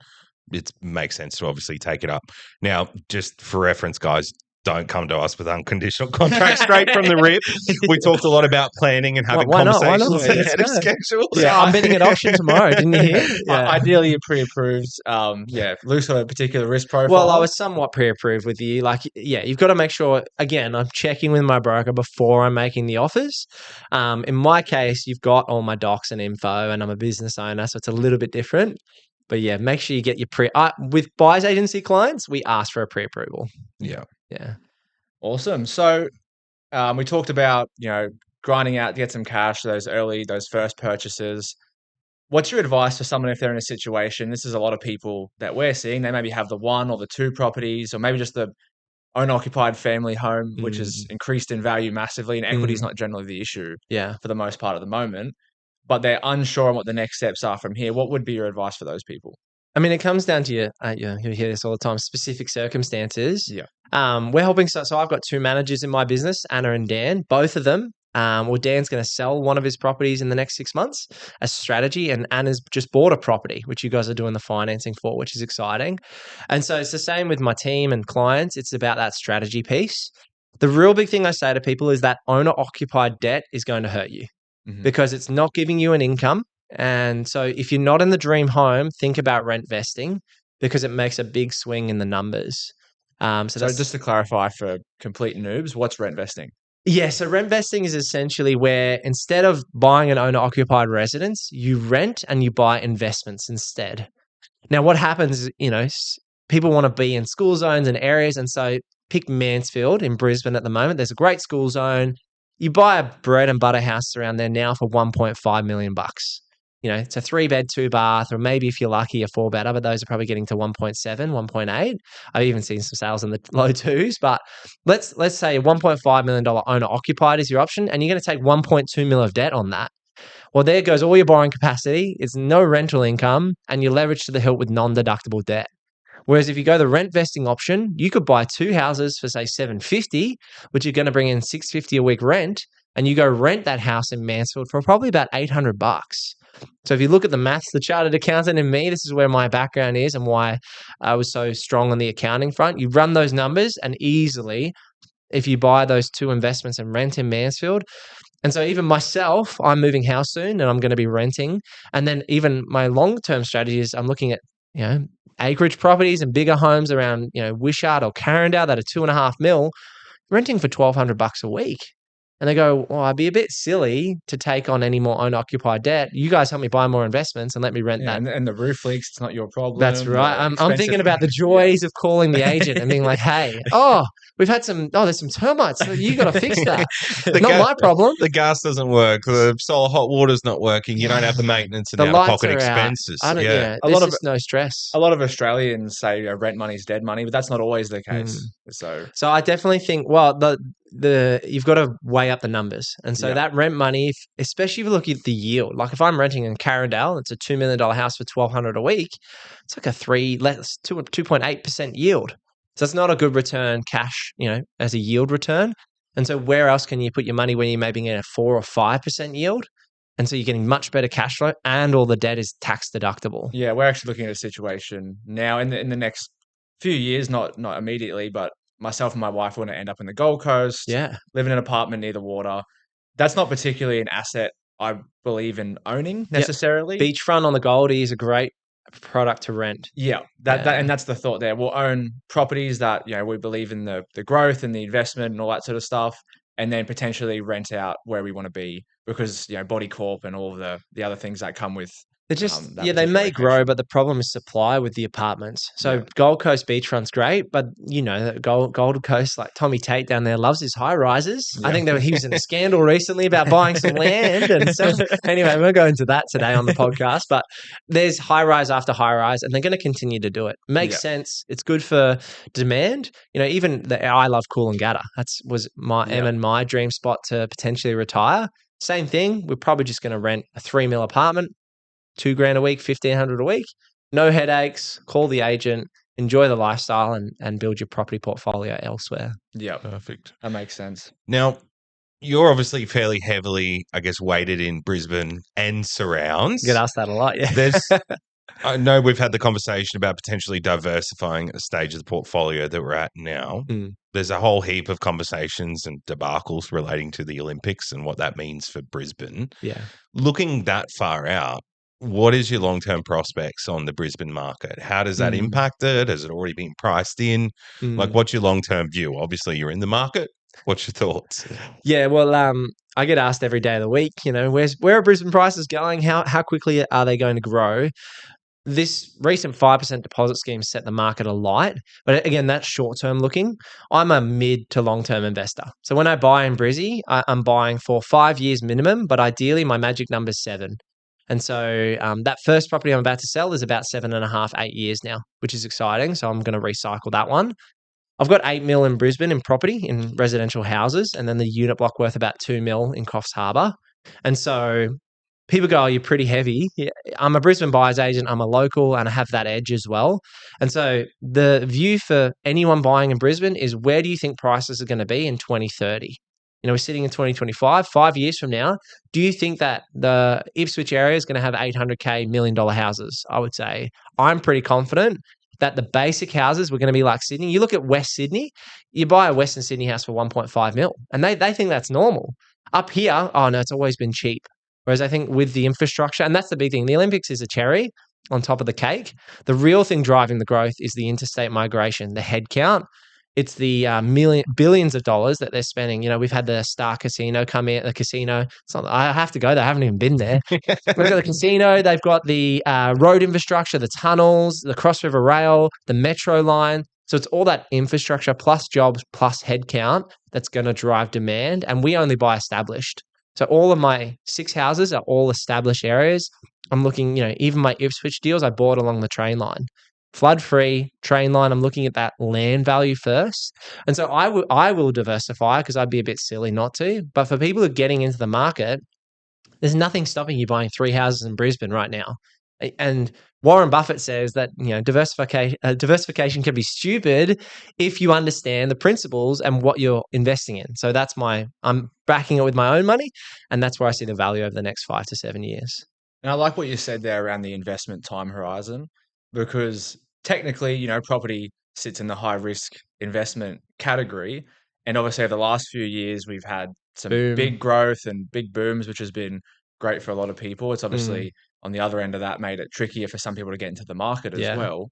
It makes sense to obviously take it up. Now, just for reference, guys, don't come to us with unconditional contracts straight from the rip. We talked a lot about planning and having conversations ahead of schedule. Yeah, I'm bidding at auction tomorrow. Didn't you hear? Yeah. Ideally, you're pre-approved. Luke's got a particular risk profile. Well, I was somewhat pre-approved with you. Like, you've got to make sure, again, I'm checking with my broker before I'm making the offers. In my case, you've got all my docs and info, and I'm a business owner, so it's a little bit different. But yeah, make sure you get your with buyer's agency clients, we ask for a pre-approval. Yeah. Yeah. Awesome. So we talked about, grinding out to get some cash, those first purchases. What's your advice for someone if they're in a situation? This is a lot of people that we're seeing. They maybe have the 1 or the 2 properties, or maybe just the owner-occupied family home, which has increased in value massively, and equity is not generally the issue for the most part at the moment. But they're unsure on what the next steps are from here. What would be your advice for those people? I mean, it comes down to you hear this all the time, specific circumstances. Yeah. We're helping. So I've got 2 managers in my business, Anna and Dan, both of them. Dan's going to sell one of his properties in the next 6 months as strategy, and Anna's just bought a property, which you guys are doing the financing for, which is exciting. And so it's the same with my team and clients. It's about that strategy piece. The real big thing I say to people is that owner-occupied debt is going to hurt you. because it's not giving you an income. And so if you're not in the dream home, think about rent vesting because it makes a big swing in the numbers. So just to clarify for complete noobs, what's rent vesting? Yeah, so rent vesting is essentially where instead of buying an owner-occupied residence, you rent and you buy investments instead. Now, what happens is, people want to be in school zones and areas, and so pick Mansfield in Brisbane at the moment. There's a great school zone. You buy a bread and butter house around there now for $1.5 million. It's a 3-bed, 2-bath, or maybe if you're lucky, a 4-bedder, but those are probably getting to 1.7, 1.8. I've even seen some sales in the low 2s, but let's say a $1.5 million owner occupied is your option, and you're going to take 1.2 mil of debt on that. Well, there goes all your borrowing capacity. It's no rental income, and you're leveraged to the hilt with non-deductible debt. Whereas if you go the rent vesting option, you could buy 2 houses for say $750, which you're going to bring in $650 a week rent, and you go rent that house in Mansfield for probably about $800. So if you look at the maths, the chartered accountant in me, this is where my background is and why I was so strong on the accounting front. You run those numbers and easily, if you buy those 2 investments and rent in Mansfield. And so even myself, I'm moving house soon and I'm going to be renting. And then even my long-term strategy is I'm looking at, acreage properties and bigger homes around, Wishart or Carindale that are 2.5 mil, renting for $1,200 a week. And they go, well, I'd be a bit silly to take on any more owner-occupied debt. You guys help me buy more investments and let me rent that. And the roof leaks, it's not your problem. That's right. I'm thinking about the joys of calling the agent and being like, hey, there's some termites. So you got to fix that. Not my problem. The gas doesn't work. The solar hot water's not working. You don't have the maintenance and the out-of-pocket expenses. There's no stress. A lot of Australians say rent money's dead money, but that's not always the case. So I definitely think, you've got to weigh up the numbers. And so that rent money, especially if you look at the yield, like if I'm renting in Carindale, it's a $2 million house for $1,200 a week. It's like a 2.8% yield. So it's not a good return cash, as a yield return. And so where else can you put your money when you maybe get a 4 or 5% yield? And so you're getting much better cash flow and all the debt is tax deductible. Yeah, we're actually looking at a situation now in the next few years, not immediately, but myself and my wife want to end up in the Gold Coast, live in an apartment near the water. That's not particularly an asset I believe in owning necessarily. Beachfront on the Goldie is a great product to rent. Yeah, and that's the thought there. We'll own properties that we believe in the growth and the investment and all that sort of stuff, and then potentially rent out where we want to be because Body Corp and all of the other things that come with. They're just, they may grow, but the problem is supply with the apartments. So Gold Coast beachfront's great, but Gold Coast, like Tommy Tate down there loves his high rises. Yeah. I think he was in a scandal recently about buying some land. And so anyway, we'll go into that today on the podcast, but there's high rise after high rise and they're going to continue to do it. Makes sense. It's good for demand. Even I love Coolangatta. Was my dream spot to potentially retire. Same thing. We're probably just going to rent a 3 mil apartment. $2,000 a week, $1,500 a week, no headaches, call the agent, enjoy the lifestyle and build your property portfolio elsewhere. Yeah. Perfect. That makes sense. Now, you're obviously fairly heavily, weighted in Brisbane and surrounds. You get asked that a lot, yeah. I know we've had the conversation about potentially diversifying a stage of the portfolio that we're at now. There's a whole heap of conversations and debacles relating to the Olympics and what that means for Brisbane. Yeah. Looking that far out, what is your long-term prospects on the Brisbane market? How does that impact it? Has it already been priced in? What's your long-term view? Obviously, you're in the market. What's your thoughts? Yeah, well, I get asked every day of the week, where are Brisbane prices going? How quickly are they going to grow? This recent 5% deposit scheme set the market alight. But again, that's short-term looking. I'm a mid to long-term investor. So when I buy in Brizzy, I'm buying for 5 years minimum, but ideally my magic number is 7. And so that first property I'm about to sell is about 7.5, 8 years now, which is exciting. So I'm going to recycle that one. I've got 8 mil in Brisbane in property in residential houses, and then the unit block worth about 2 mil in Coffs Harbour. And so people go, oh, you're pretty heavy. Yeah, I'm a Brisbane buyer's agent. I'm a local and I have that edge as well. And so the view for anyone buying in Brisbane is where do you think prices are going to be in 2030? We're sitting in 2025, 5 years from now. Do you think that the Ipswich area is going to have $800K $1 million houses? I would say I'm pretty confident that the basic houses were going to be like Sydney. You look at West Sydney, you buy a Western Sydney house for 1.5 mil, and they think that's normal. Up here, oh no, it's always been cheap. Whereas I think with the infrastructure, and that's the big thing, the Olympics is a cherry on top of the cake. The real thing driving the growth is the interstate migration, the headcount. It's the billions of dollars that they're spending. You know, we've had the Star Casino come in, the casino. It's not, I have to go there. I haven't even been there. They've got the casino. They've got the road infrastructure, the tunnels, the Cross River Rail, the metro line. So it's all that infrastructure plus jobs plus headcount that's going to drive demand. And we only buy established. So all of my 6 houses are all established areas. I'm looking, even my Ipswich deals I bought along the train line. Flood-free train line, I'm looking at that land value first. And so I will diversify because I'd be a bit silly not to. But for people who are getting into the market, there's nothing stopping you buying 3 houses in Brisbane right now. And Warren Buffett says that diversification can be stupid if you understand the principles and what you're investing in. So I'm backing it with my own money, and that's where I see the value over the next 5 to 7 years. And I like what you said there around the investment time horizon, because technically, property sits in the high risk investment category. And obviously over the last few years, we've had some big growth and big booms, which has been great for a lot of people. It's obviously on the other end of that made it trickier for some people to get into the market as well.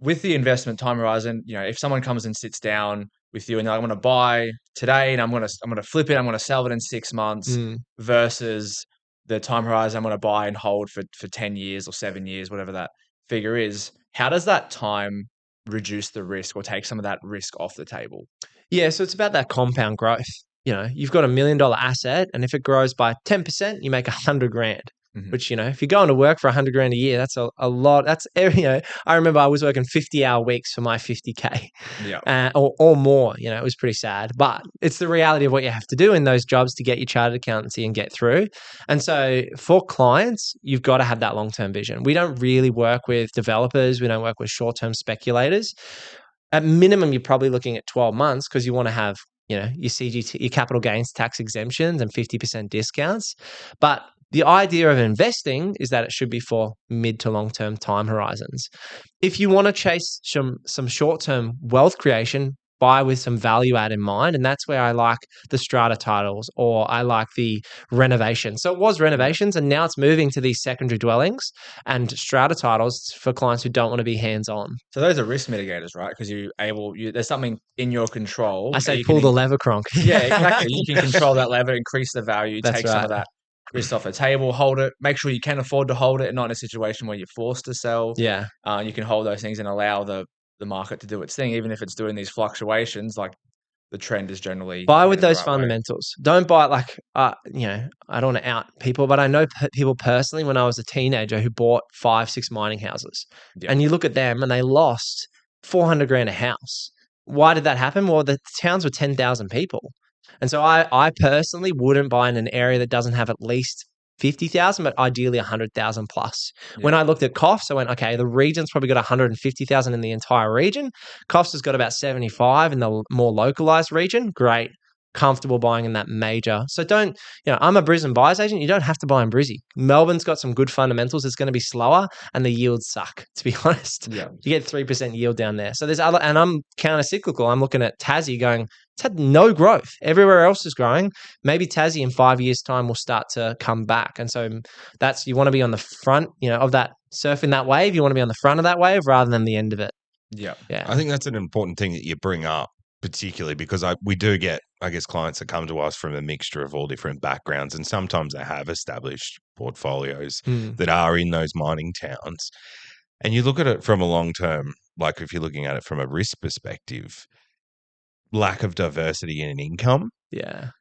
With the investment time horizon, if someone comes and sits down with you and they're like, I'm going to buy today and I'm going to flip it, I'm going to sell it in 6 months versus the time horizon I'm going to buy and hold for 10 years or 7 years, whatever that figure is, how does that time reduce the risk or take some of that risk off the table? Yeah, so it's about that compound growth. You've got $1 million asset, and if it grows by 10%, you make $100,000. Which, if you're going to work for $100,000 a year, that's a lot. That's, I remember I was working 50-hour weeks for my 50K or more. It was pretty sad, but it's the reality of what you have to do in those jobs to get your chartered accountancy and get through. And so for clients, you've got to have that long-term vision. We don't really work with developers. We don't work with short-term speculators. At minimum, you're probably looking at 12 months because you want to have, your CGT, your capital gains tax exemptions and 50% discounts. But the idea of investing is that it should be for mid to long-term time horizons. If you want to chase some short-term wealth creation, buy with some value add in mind. And that's where I like the strata titles, or I like the renovation. So it was renovations and now it's moving to these secondary dwellings and strata titles for clients who don't want to be hands-on. So those are risk mitigators, right? Because there's something in your control. I say pull the lever, Kronk. Yeah, exactly. You can control that lever, increase the value, take some of that risk off the table, hold it, make sure you can afford to hold it and not in a situation where you're forced to sell. Yeah. You can hold those things and allow the market to do its thing, even if it's doing these fluctuations. Like the trend is generally buy with those fundamentals. Don't buy it like, I don't want to out people, but I know people personally when I was a teenager who bought 5-6 mining houses. Yeah. And you look at them and they lost $400,000 a house. Why did that happen? Well, the towns were 10,000 people. And so I personally wouldn't buy in an area that doesn't have at least 50,000, but ideally 100,000 plus. Yeah. When I looked at Coffs, I went, okay, the region's probably got 150,000 in the entire region. Coffs has got about 75 in the more localized region. Great. Comfortable buying in that major. So don't, I'm a Brisbane buyer's agent. You don't have to buy in Brizzy. Melbourne's got some good fundamentals. It's going to be slower and the yields suck, to be honest. Yeah. You get 3% yield down there. So there's other, and I'm counter-cyclical. I'm looking at Tassie going, it's had no growth. Everywhere else is growing. Maybe Tassie in 5 years' time will start to come back. And so you want to be on the front, of that, surfing that wave. You want to be on the front of that wave rather than the end of it. Yeah. I think that's an important thing that you bring up, particularly because we do get, clients that come to us from a mixture of all different backgrounds, and sometimes they have established portfolios that are in those mining towns. And you look at it from a long term, like if you're looking at it from a risk perspective, lack of diversity in income, and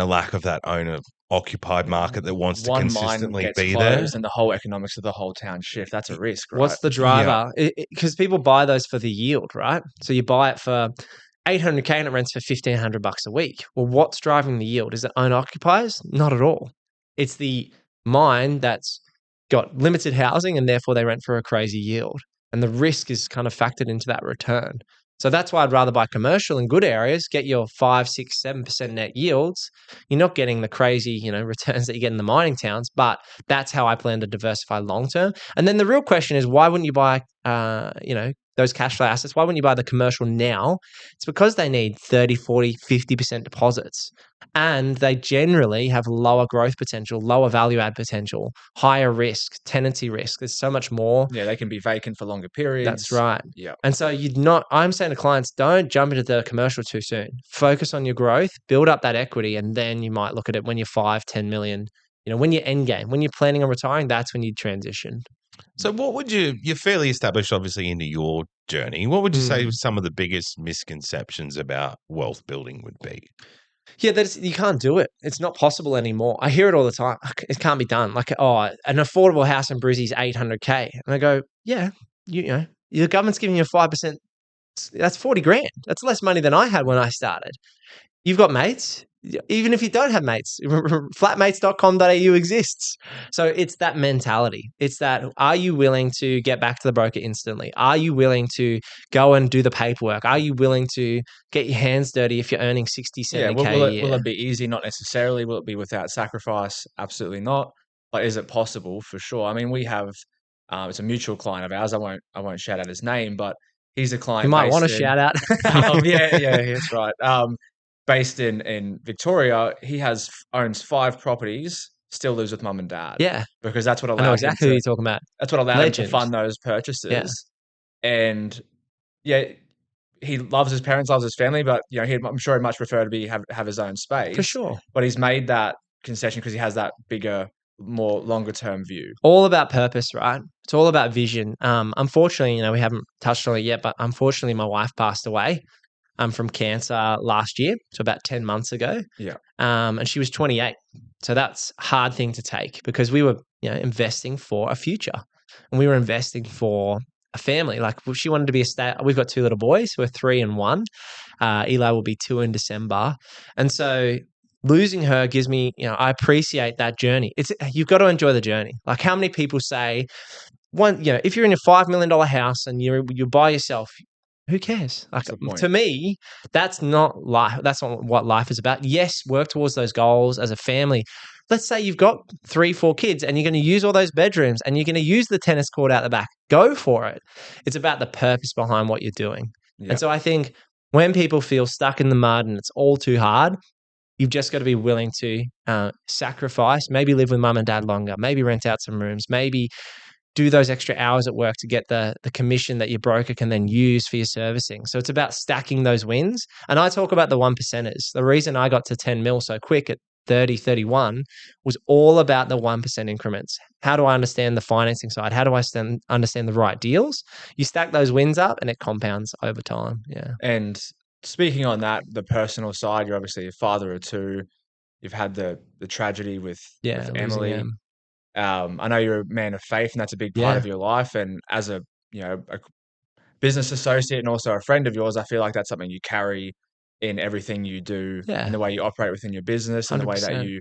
a lack of that owner-occupied market that wants to consistently be there, and the whole economics of the whole town shift. That's a risk, right? What's the driver? Because people buy those for the yield, right? So you buy it for $800K and it rents for $1,500 a week. Well, what's driving the yield? Is it owner occupiers? Not at all. It's the mine that's got limited housing and therefore they rent for a crazy yield. And the risk is kind of factored into that return. So that's why I'd rather buy commercial in good areas, get your 5, 6, 7% net yields. You're not getting the crazy, returns that you get in the mining towns, but that's how I plan to diversify long term. And then the real question is, why wouldn't you buy, those cash flow assets, why wouldn't you buy the commercial now? It's because they need 30, 40, 50% deposits. And they generally have lower growth potential, lower value add potential, higher risk, tenancy risk. There's so much more. Yeah, they can be vacant for longer periods. That's right. Yeah. And so I'm saying to clients, don't jump into the commercial too soon. Focus on your growth, build up that equity, and then you might look at it when you're 5, 10 million. When you're end game, when you're planning on retiring, that's when you transition. So what would you're fairly established, obviously, into your journey. What would you say some of the biggest misconceptions about wealth building would be? Yeah, you can't do it. It's not possible anymore. I hear it all the time. It can't be done. Like, an affordable house in Brizzy's $800K. And I go, yeah, the government's giving you 5%. That's 40 grand. That's less money than I had when I started. You've got mates. Even if you don't have mates, flatmates.com.au exists. So it's that mentality. It's that, are you willing to get back to the broker instantly? Are you willing to go and do the paperwork? Are you willing to get your hands dirty if you're earning 60, 70K a year? Will it be easy? Not necessarily. Will it be without sacrifice? Absolutely not. But is it possible? For sure. I mean, we have, it's a mutual client of ours. I won't shout out his name, but he's a client. You might want to shout out. Yeah, that's right. Based in Victoria, he owns 5 properties, still lives with mum and dad. Yeah. Because that's what allowed I know exactly who you're talking about. That's what allowed him to fund those purchases. Yeah. And he loves his parents, loves his family, but I'm sure he'd much prefer to have his own space. For sure. But he's made that concession because he has that bigger, more longer term view. All about purpose, right? It's all about vision. Unfortunately, we haven't touched on it yet, but unfortunately my wife passed away from cancer last year, so about 10 months ago. Yeah. And she was 28. So that's a hard thing to take because we were, investing for a future and we were investing for a family. Like she wanted to be we've got 2 little boys who are 3 and 1. Eli will be 2 in December. And so losing her gives me, I appreciate that journey. You've got to enjoy the journey. Like how many people say, if you're in a $5 million house and you're by yourself, who cares? Like to me, that's not life. That's not what life is about. Yes, work towards those goals as a family. Let's say you've got 3, 4 kids and you're going to use all those bedrooms and you're going to use the tennis court out the back. Go for it. It's about the purpose behind what you're doing. Yeah. And so I think when people feel stuck in the mud and it's all too hard, you've just got to be willing to sacrifice, maybe live with mum and dad longer, maybe rent out some rooms, maybe do those extra hours at work to get the commission that your broker can then use for your servicing. So it's about stacking those wins. And I talk about the 1%ers. The reason I got to 10 mil so quick at 30, 31 was all about the 1% increments. How do I understand the financing side? How do I understand the right deals? You stack those wins up and it compounds over time. Yeah. And speaking on the personal side, you're obviously a father of 2. You've had the tragedy with Emily. I know you're a man of faith and that's a big part of your life. And as a business associate and also a friend of yours, I feel like that's something you carry in everything you do and the way you operate within your business and 100%. The way that you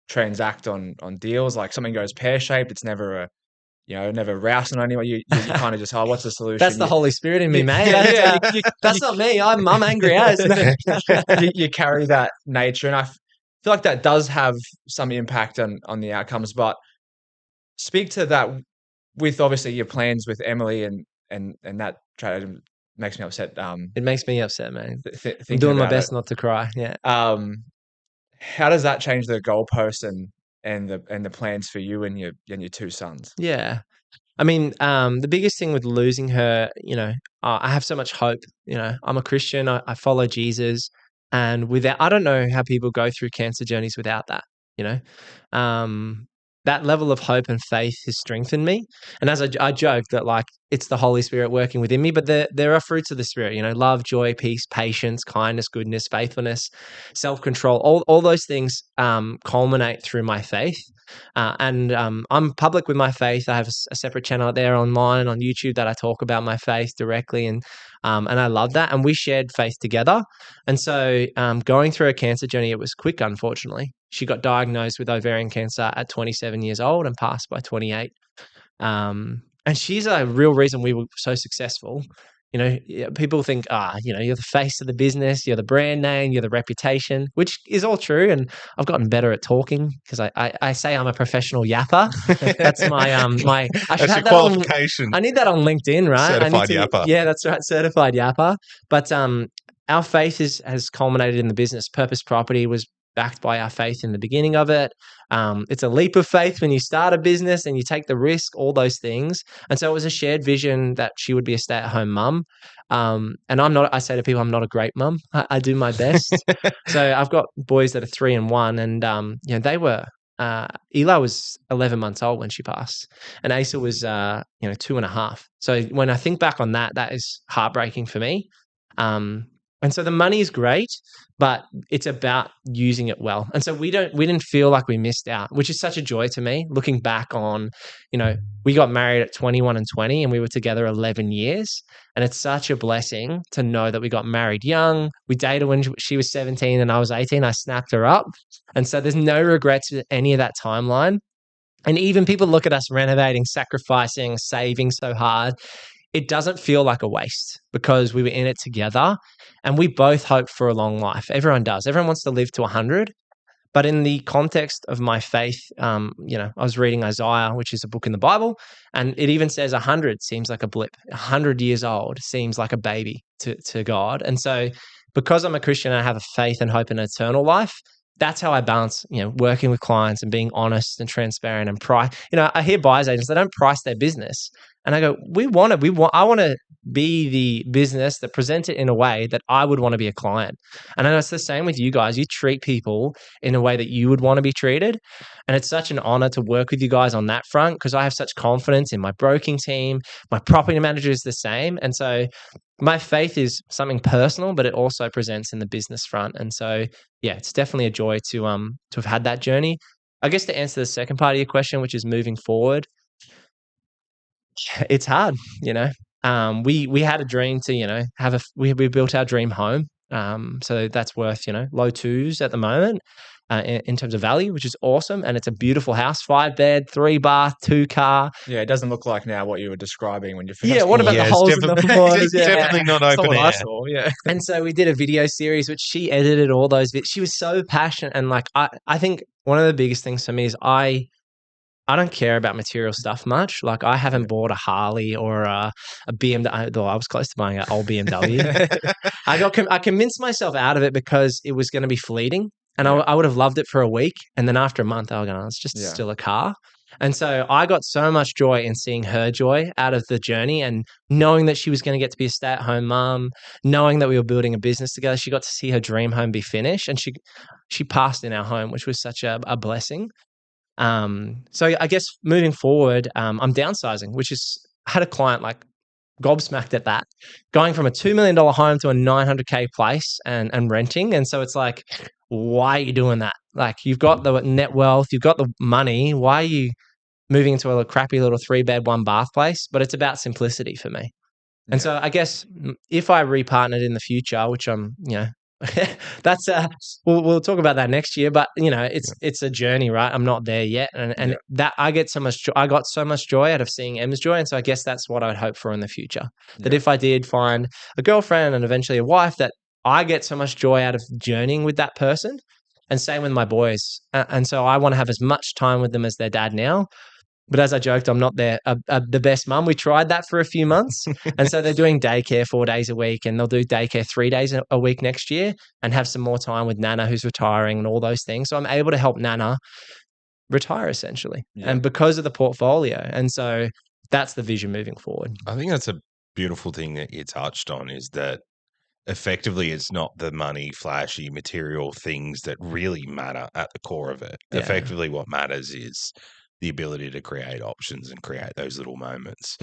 transact on deals. Like something goes pear-shaped, it's never never rousing on anyone. You kind of just, what's the solution? That's the Holy Spirit in me, mate. That's not me. I'm angry as. You carry that nature. And I feel like that does have some impact on the outcomes, but speak to that with obviously your plans with Emily and that tragedy makes me upset. It makes me upset, man. I'm doing my best not to cry. Yeah. How does that change the goalposts and the plans for you and your 2 sons? Yeah. I mean, the biggest thing with losing her, I have so much hope. I'm a Christian. I follow Jesus, and I don't know how people go through cancer journeys without that. That level of hope and faith has strengthened me. And as I joke that like it's the Holy Spirit working within me, but there are fruits of the Spirit, love, joy, peace, patience, kindness, goodness, faithfulness, self-control. All those things culminate through my faith. And I'm public with my faith. I have a separate channel out there online on YouTube that I talk about my faith directly. And I love that. And we shared faith together. And so going through a cancer journey, it was quick, unfortunately. She got diagnosed with ovarian cancer at 27 years old and passed by 28. And she's a real reason we were so successful. People think, you're the face of the business, you're the brand name, you're the reputation, which is all true. And I've gotten better at talking because I say I'm a professional yapper. That's my I should That's have your that on. qualification. I need that on LinkedIn, right? Certified yapper. Yeah, that's right, certified yapper. But our faith has culminated in the business. Purpose Property was backed by our faith in the beginning of it. It's a leap of faith when you start a business and you take the risk, all those things. And so it was a shared vision that she would be a stay-at-home mum. And I say to people, I'm not a great mum. I do my best. So I've got boys that are 3 and 1, and they were Eli was 11 months old when she passed, and Asa was 2.5. So when I think back on that, that is heartbreaking for me. And so the money is great, but it's about using it well. And so we didn't feel like we missed out, which is such a joy to me. Looking back on, we got married at 21 and 20, and we were together 11 years. And it's such a blessing to know that we got married young. We dated when she was 17 and I was 18. I snapped her up. And so there's no regrets with any of that timeline. And even people look at us renovating, sacrificing, saving so hard. It doesn't feel like a waste because we were in it together, and we both hope for a long life. Everyone does. Everyone wants to live to 100. But in the context of my faith, I was reading Isaiah, which is a book in the Bible, and it even says 100 seems like a blip. 100 years old seems like a baby to God. And so because I'm a Christian, I have a faith and hope in eternal life. That's how I balance, working with clients and being honest and transparent and price. I hear buyers agents, they don't price their business. And I go, I want to be the business that presents it in a way that I would want to be a client. And I know it's the same with you guys. You treat people in a way that you would want to be treated. And it's such an honor to work with you guys on that front because I have such confidence in my broking team. My property manager is the same. And so my faith is something personal, but it also presents in the business front. And so, yeah, it's definitely a joy to have had that journey. I guess to answer the second part of your question, which is moving forward, it's hard, we had a dream to, we built our dream home. So that's worth, low 2s at the moment in terms of value, which is awesome. And it's a beautiful house, 5-bed, 3-bath, 2-car. Yeah, it doesn't look like now what you were describing when you finished. Yeah, what about the holes in the floors? It's definitely not open air. I saw, yeah. And so we did a video series, which she edited all those. She was so passionate. And I think one of the biggest things for me is I don't care about material stuff much. Like I haven't bought a Harley or a BMW, though I was close to buying an old BMW. I convinced myself out of it because it was going to be fleeting. And I would have loved it for a week. And then after a month, I was going, it's just still a car. And so I got so much joy in seeing her joy out of the journey and knowing that she was going to get to be a stay-at-home mom, knowing that we were building a business together. She got to see her dream home be finished, and she passed in our home, which was such a blessing. So I guess moving forward, I'm downsizing, which is I had a client gobsmacked at that, going from a $2 million home to a $900K place and renting. And so it's like, why are you doing that? Like you've got the net wealth, you've got the money. Why are you moving into a crappy little 3-bed, 1-bath place? But it's about simplicity for me. And so I guess if I repartnered in the future, which I'm, that's we'll talk about that next year, but it's a journey, right? I'm not there yet, and that I got so much joy out of seeing Em's joy, and so I guess that's what I'd hope for in the future. That if I did find a girlfriend and eventually a wife, that I get so much joy out of journeying with that person, and same with my boys, and so I want to have as much time with them as their dad now. But as I joked, I'm not the best mum. We tried that for a few months. And so they're doing daycare 4 days a week, and they'll do daycare 3 days a week next year and have some more time with Nana, who's retiring, and all those things. So I'm able to help Nana retire essentially. Yeah. And because of the portfolio. And so that's the vision moving forward. I think that's a beautiful thing that you touched on, is that effectively it's not the money, flashy material things that really matter at the core of it. Yeah. Effectively what matters is the ability to create options and create those little moments.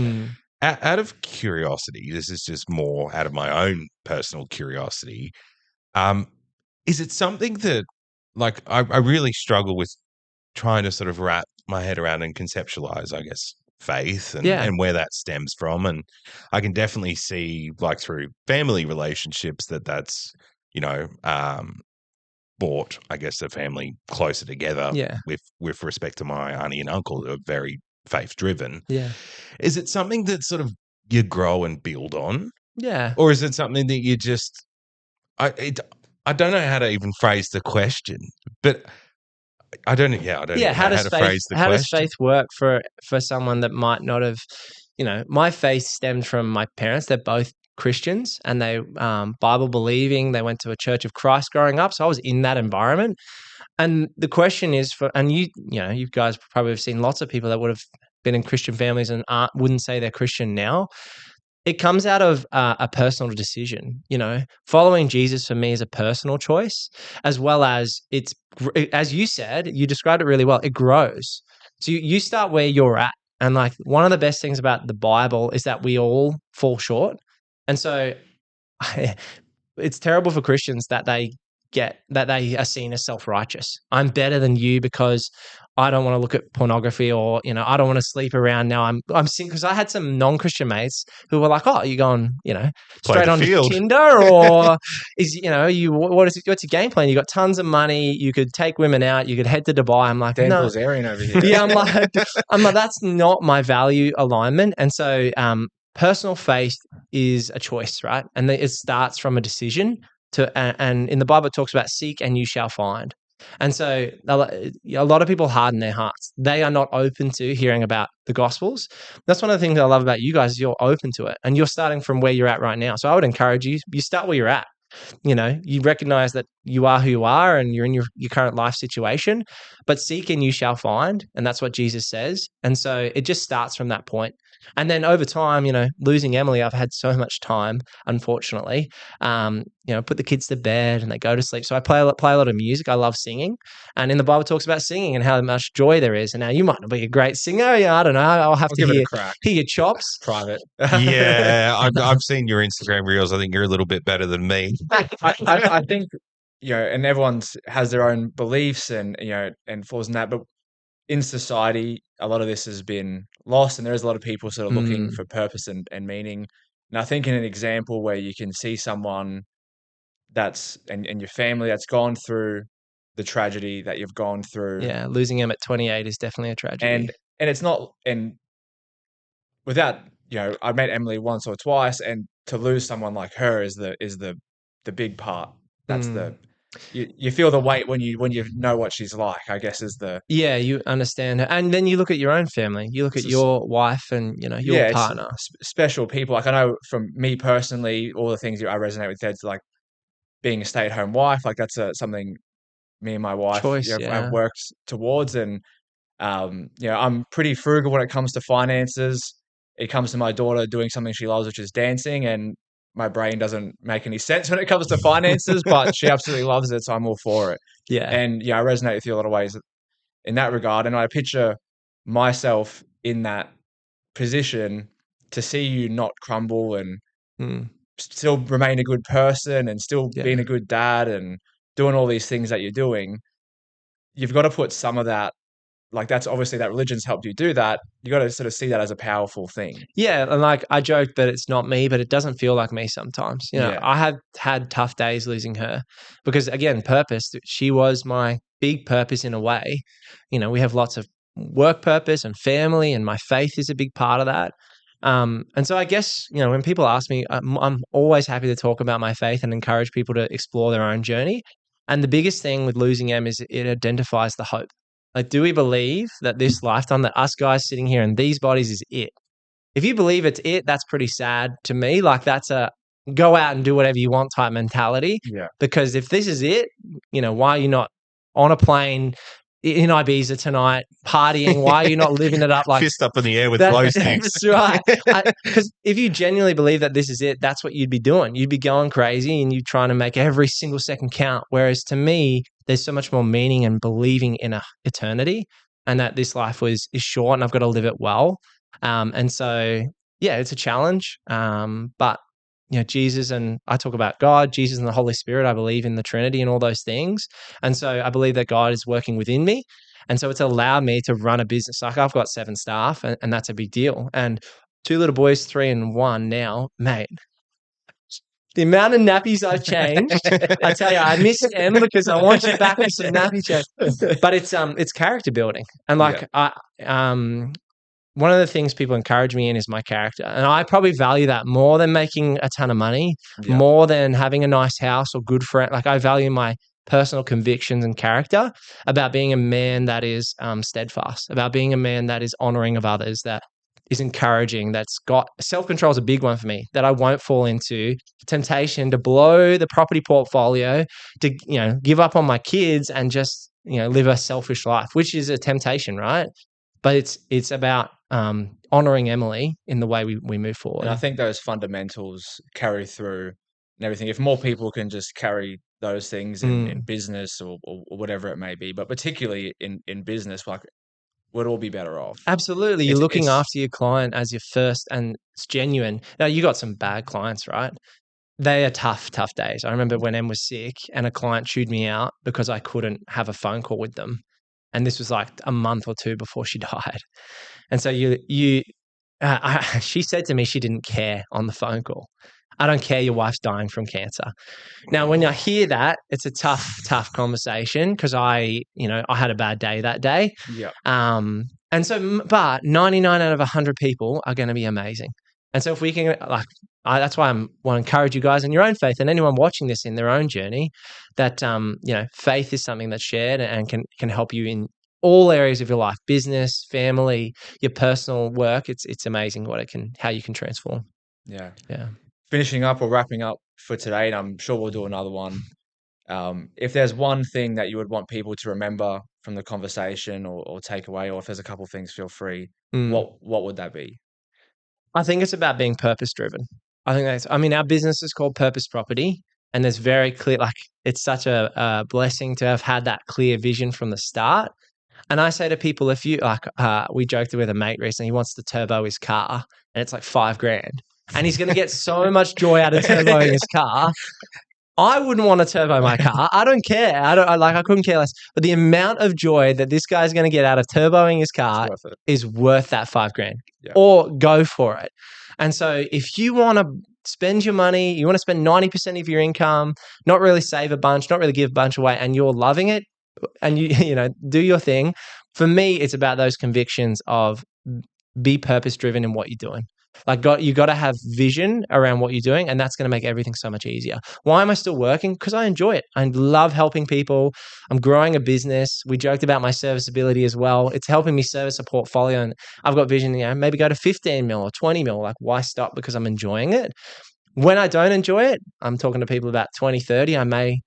Out of curiosity, this is just more out of my own personal curiosity, is it something that I really struggle with trying to sort of wrap my head around and conceptualize, I guess, faith and where that stems from. And I can definitely see through family relationships that's, brought, I guess, the family closer together with respect to my auntie and uncle who are very faith driven. Yeah. Is it something that sort of you grow and build on? Yeah. Or is it something that you just, I don't know how to even phrase the question, but I don't know How how does to faith phrase the how does question. faith work for someone that might not have, my faith stemmed from my parents. They're both Christians and they Bible believing. They went to a Church of Christ growing up, so I was in that environment. And the question is you guys probably have seen lots of people that would have been in Christian families and wouldn't say they're Christian now. It comes out of a personal decision. Following Jesus for me is a personal choice, as well as as you said, you described it really well. It grows. So you start where you're at. And like one of the best things about the Bible is that we all fall short. And so it's terrible for Christians that they are seen as self-righteous. I'm better than you because I don't want to look at pornography, or I don't want to sleep around now. I'm seeing, because I had some non-Christian mates who were like, "Oh, you going straight on Tinder, or is what's your game plan? You got tons of money, you could take women out, you could head to Dubai." I'm like, Dan no, Bilzerian over here. yeah, I'm like that's not my value alignment, and so personal faith is a choice, right? And it starts from a decision and in the Bible it talks about seek and you shall find. And so a lot of people harden their hearts. They are not open to hearing about the Gospels. That's one of the things I love about you guys is you're open to it and you're starting from where you're at right now. So I would encourage you start where you're at. You recognize that you are who you are and you're in your current life situation, but seek and you shall find. And that's what Jesus says. And so it just starts from that point. And then over time, losing Emily, I've had so much time, unfortunately, put the kids to bed and they go to sleep. So I play a lot of music. I love singing. And in the Bible talks about singing and how much joy there is. And now you might not be a great singer. Yeah, I don't know. I'll have to give hear it a crack. Hear your chops. Private. Yeah, I've seen your Instagram reels. I think you're a little bit better than me. I think, and everyone has their own beliefs and flaws in that. But in society, a lot of this has been lost, and there is a lot of people sort of looking for purpose and meaning. And I think in an example where you can see someone that's and your family that's gone through the tragedy that you've gone through. Yeah, losing him at 28 is definitely a tragedy. And it's not, and without, I met Emily once or twice, and to lose someone like her is the big part. That's you feel the weight when you know what she's like, I guess, is the... Yeah, you understand her. And then you look at your own family. You look at your wife and, your partner. Special people. Like I know from me personally, all the things I resonate with Ted's like being a stay-at-home wife. Like that's something me and my wife have worked towards. And, I'm pretty frugal when it comes to finances. It comes to my daughter doing something she loves, which is dancing. And my brain doesn't make any sense when it comes to finances, but she absolutely loves it. So I'm all for it. Yeah. And I resonate with you a lot of ways in that regard. And I picture myself in that position to see you not crumble and still remain a good person and still being a good dad and doing all these things that you're doing. You've got to put some of that, like that's obviously that religion's helped you do that. You got to sort of see that as a powerful thing. Yeah. And like I joke that it's not me, but it doesn't feel like me sometimes. I have had tough days losing her because again, purpose, she was my big purpose in a way. We have lots of work purpose and family, and my faith is a big part of that. And so I guess, when people ask me, I'm always happy to talk about my faith and encourage people to explore their own journey. And the biggest thing with losing Em is it identifies the hope. Like, do we believe that this lifetime, that us guys sitting here in these bodies is it? If you believe it's it, that's pretty sad to me. Like that's a go out and do whatever you want type mentality. Yeah. Because if this is it, why are you not on a plane in Ibiza tonight, partying? Why are you not living it up? Like fist up in the air with glow sticks. That's right. Because if you genuinely believe that this is it, that's what you'd be doing. You'd be going crazy and you're trying to make every single second count. Whereas to me, there's so much more meaning in believing in a eternity and that this life is short and I've got to live it well. And so, yeah, it's a challenge. But Jesus, and I talk about God, Jesus and the Holy Spirit. I believe in the Trinity and all those things. And so I believe that God is working within me. And so it's allowed me to run a business. Like I've got 7 staff and that's a big deal. And 2 little boys, 3 and 1 now, mate. The amount of nappies I've changed, I tell you, I miss Em because I want you back with some nappy change. But it's character building. And like one of the things people encourage me in is my character. And I probably value that more than making a ton of money, more than having a nice house or good friend. Like I value my personal convictions and character about being a man that is steadfast, about being a man that is honoring of others, that is encouraging, that's got self-control is a big one for me, that I won't fall into temptation to blow the property portfolio, to, you know, give up on my kids and just, you know, live a selfish life, which is a temptation, right? But it's about honoring Emily in the way we move forward. And I think those fundamentals carry through and everything. If more people can just carry those things in business or whatever it may be, but particularly in business, like we'd all be better off. Absolutely. You're looking after your client as your first, and it's genuine. Now, you got some bad clients, right? They are tough days. I remember when Em was sick and a client chewed me out because I couldn't have a phone call with them. And this was like a month or two before she died. And so she said to me she didn't care on the phone call. I don't care your wife's dying from cancer. Now, when I hear that, it's a tough conversation because I had a bad day that day. Yeah. But 99 out of 100 people are going to be amazing. And so if we can, that's why I want to encourage you guys in your own faith and anyone watching this in their own journey, that, faith is something that's shared and can help you in all areas of your life, business, family, your personal work. It's amazing how you can transform. Yeah. Yeah. Finishing up or wrapping up for today, and I'm sure we'll do another one. If there's one thing that you would want people to remember from the conversation or take away, or if there's a couple of things, feel free. What would that be? I think it's about being purpose-driven. Our business is called Purpose Property, and there's very clear, it's such a blessing to have had that clear vision from the start. And I say to people, if you we joked with a mate recently, he wants to turbo his car, and it's like $5,000, and he's going to get so much joy out of turboing his car. I wouldn't want to turbo my car. I don't care. I couldn't care less. But the amount of joy that this guy's going to get out of turboing his car is worth that $5,000. Yeah. Or go for it. And so if you want to spend your money, you want to spend 90% of your income, not really save a bunch, not really give a bunch away, and you're loving it, and you do your thing. For me, it's about those convictions of be purpose driven in what you're doing. You got to have vision around what you're doing, and that's going to make everything so much easier. Why am I still working? Because I enjoy it. I love helping people. I'm growing a business. We joked about my serviceability as well. It's helping me service a portfolio, and I've got vision, maybe go to 15 mil or 20 mil. Why stop? Because I'm enjoying it. When I don't enjoy it, I'm talking to people about 20, 30, I may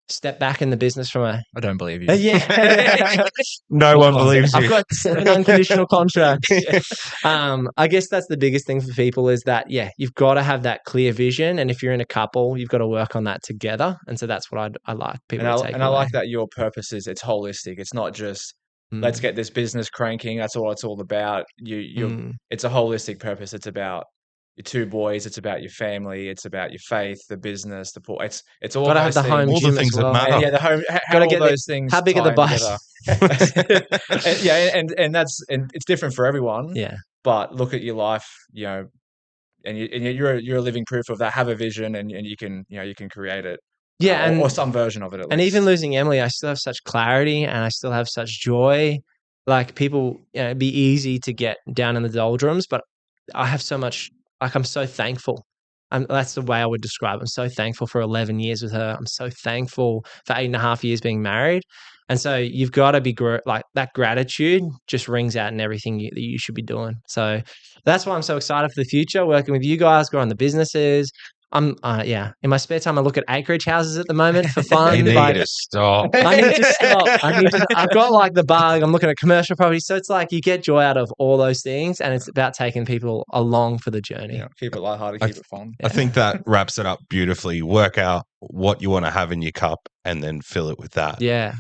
step back in the business from I don't believe you. Yeah. No one believes you. I've got 7 unconditional contracts. I guess that's the biggest thing for people is that, you've got to have that clear vision. And if you're in a couple, you've got to work on that together. And so that's what I like people to take away. I like that your purpose it's holistic. It's not just let's get this business cranking. That's all it's all about. It's a holistic purpose. It's about your 2 boys, it's about your family, it's about your faith, the business, the poor. It's all. Gotta have the home all gym the things as well. that matter. Yeah, the home. Gotta get those things. How big are the bikes? and it's different for everyone. Yeah. But look at your life, and you're a living proof of that. Have a vision, and you can create it. Yeah, or some version of it. At least. And even losing Emily, I still have such clarity, and I still have such joy. People, it'd be easy to get down in the doldrums, but I have so much. I'm so thankful. That's the way I would describe it. I'm so thankful for 11 years with her. I'm so thankful for 8.5 years being married. And so you've got to be that gratitude just rings out in everything that you should be doing. So that's why I'm so excited for the future, working with you guys, growing the businesses. In my spare time, I look at acreage houses at the moment for fun. You need to stop. I need to stop. I've got the bug. I'm looking at commercial property. So it's you get joy out of all those things, and it's about taking people along for the journey. Yeah, keep it lighthearted, keep it fun. I think that wraps it up beautifully. Work out what you want to have in your cup and then fill it with that. Yeah.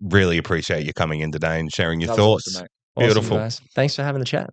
Really appreciate you coming in today and sharing your thoughts. Awesome, Beautiful. Awesome, guys. Thanks for having the chat.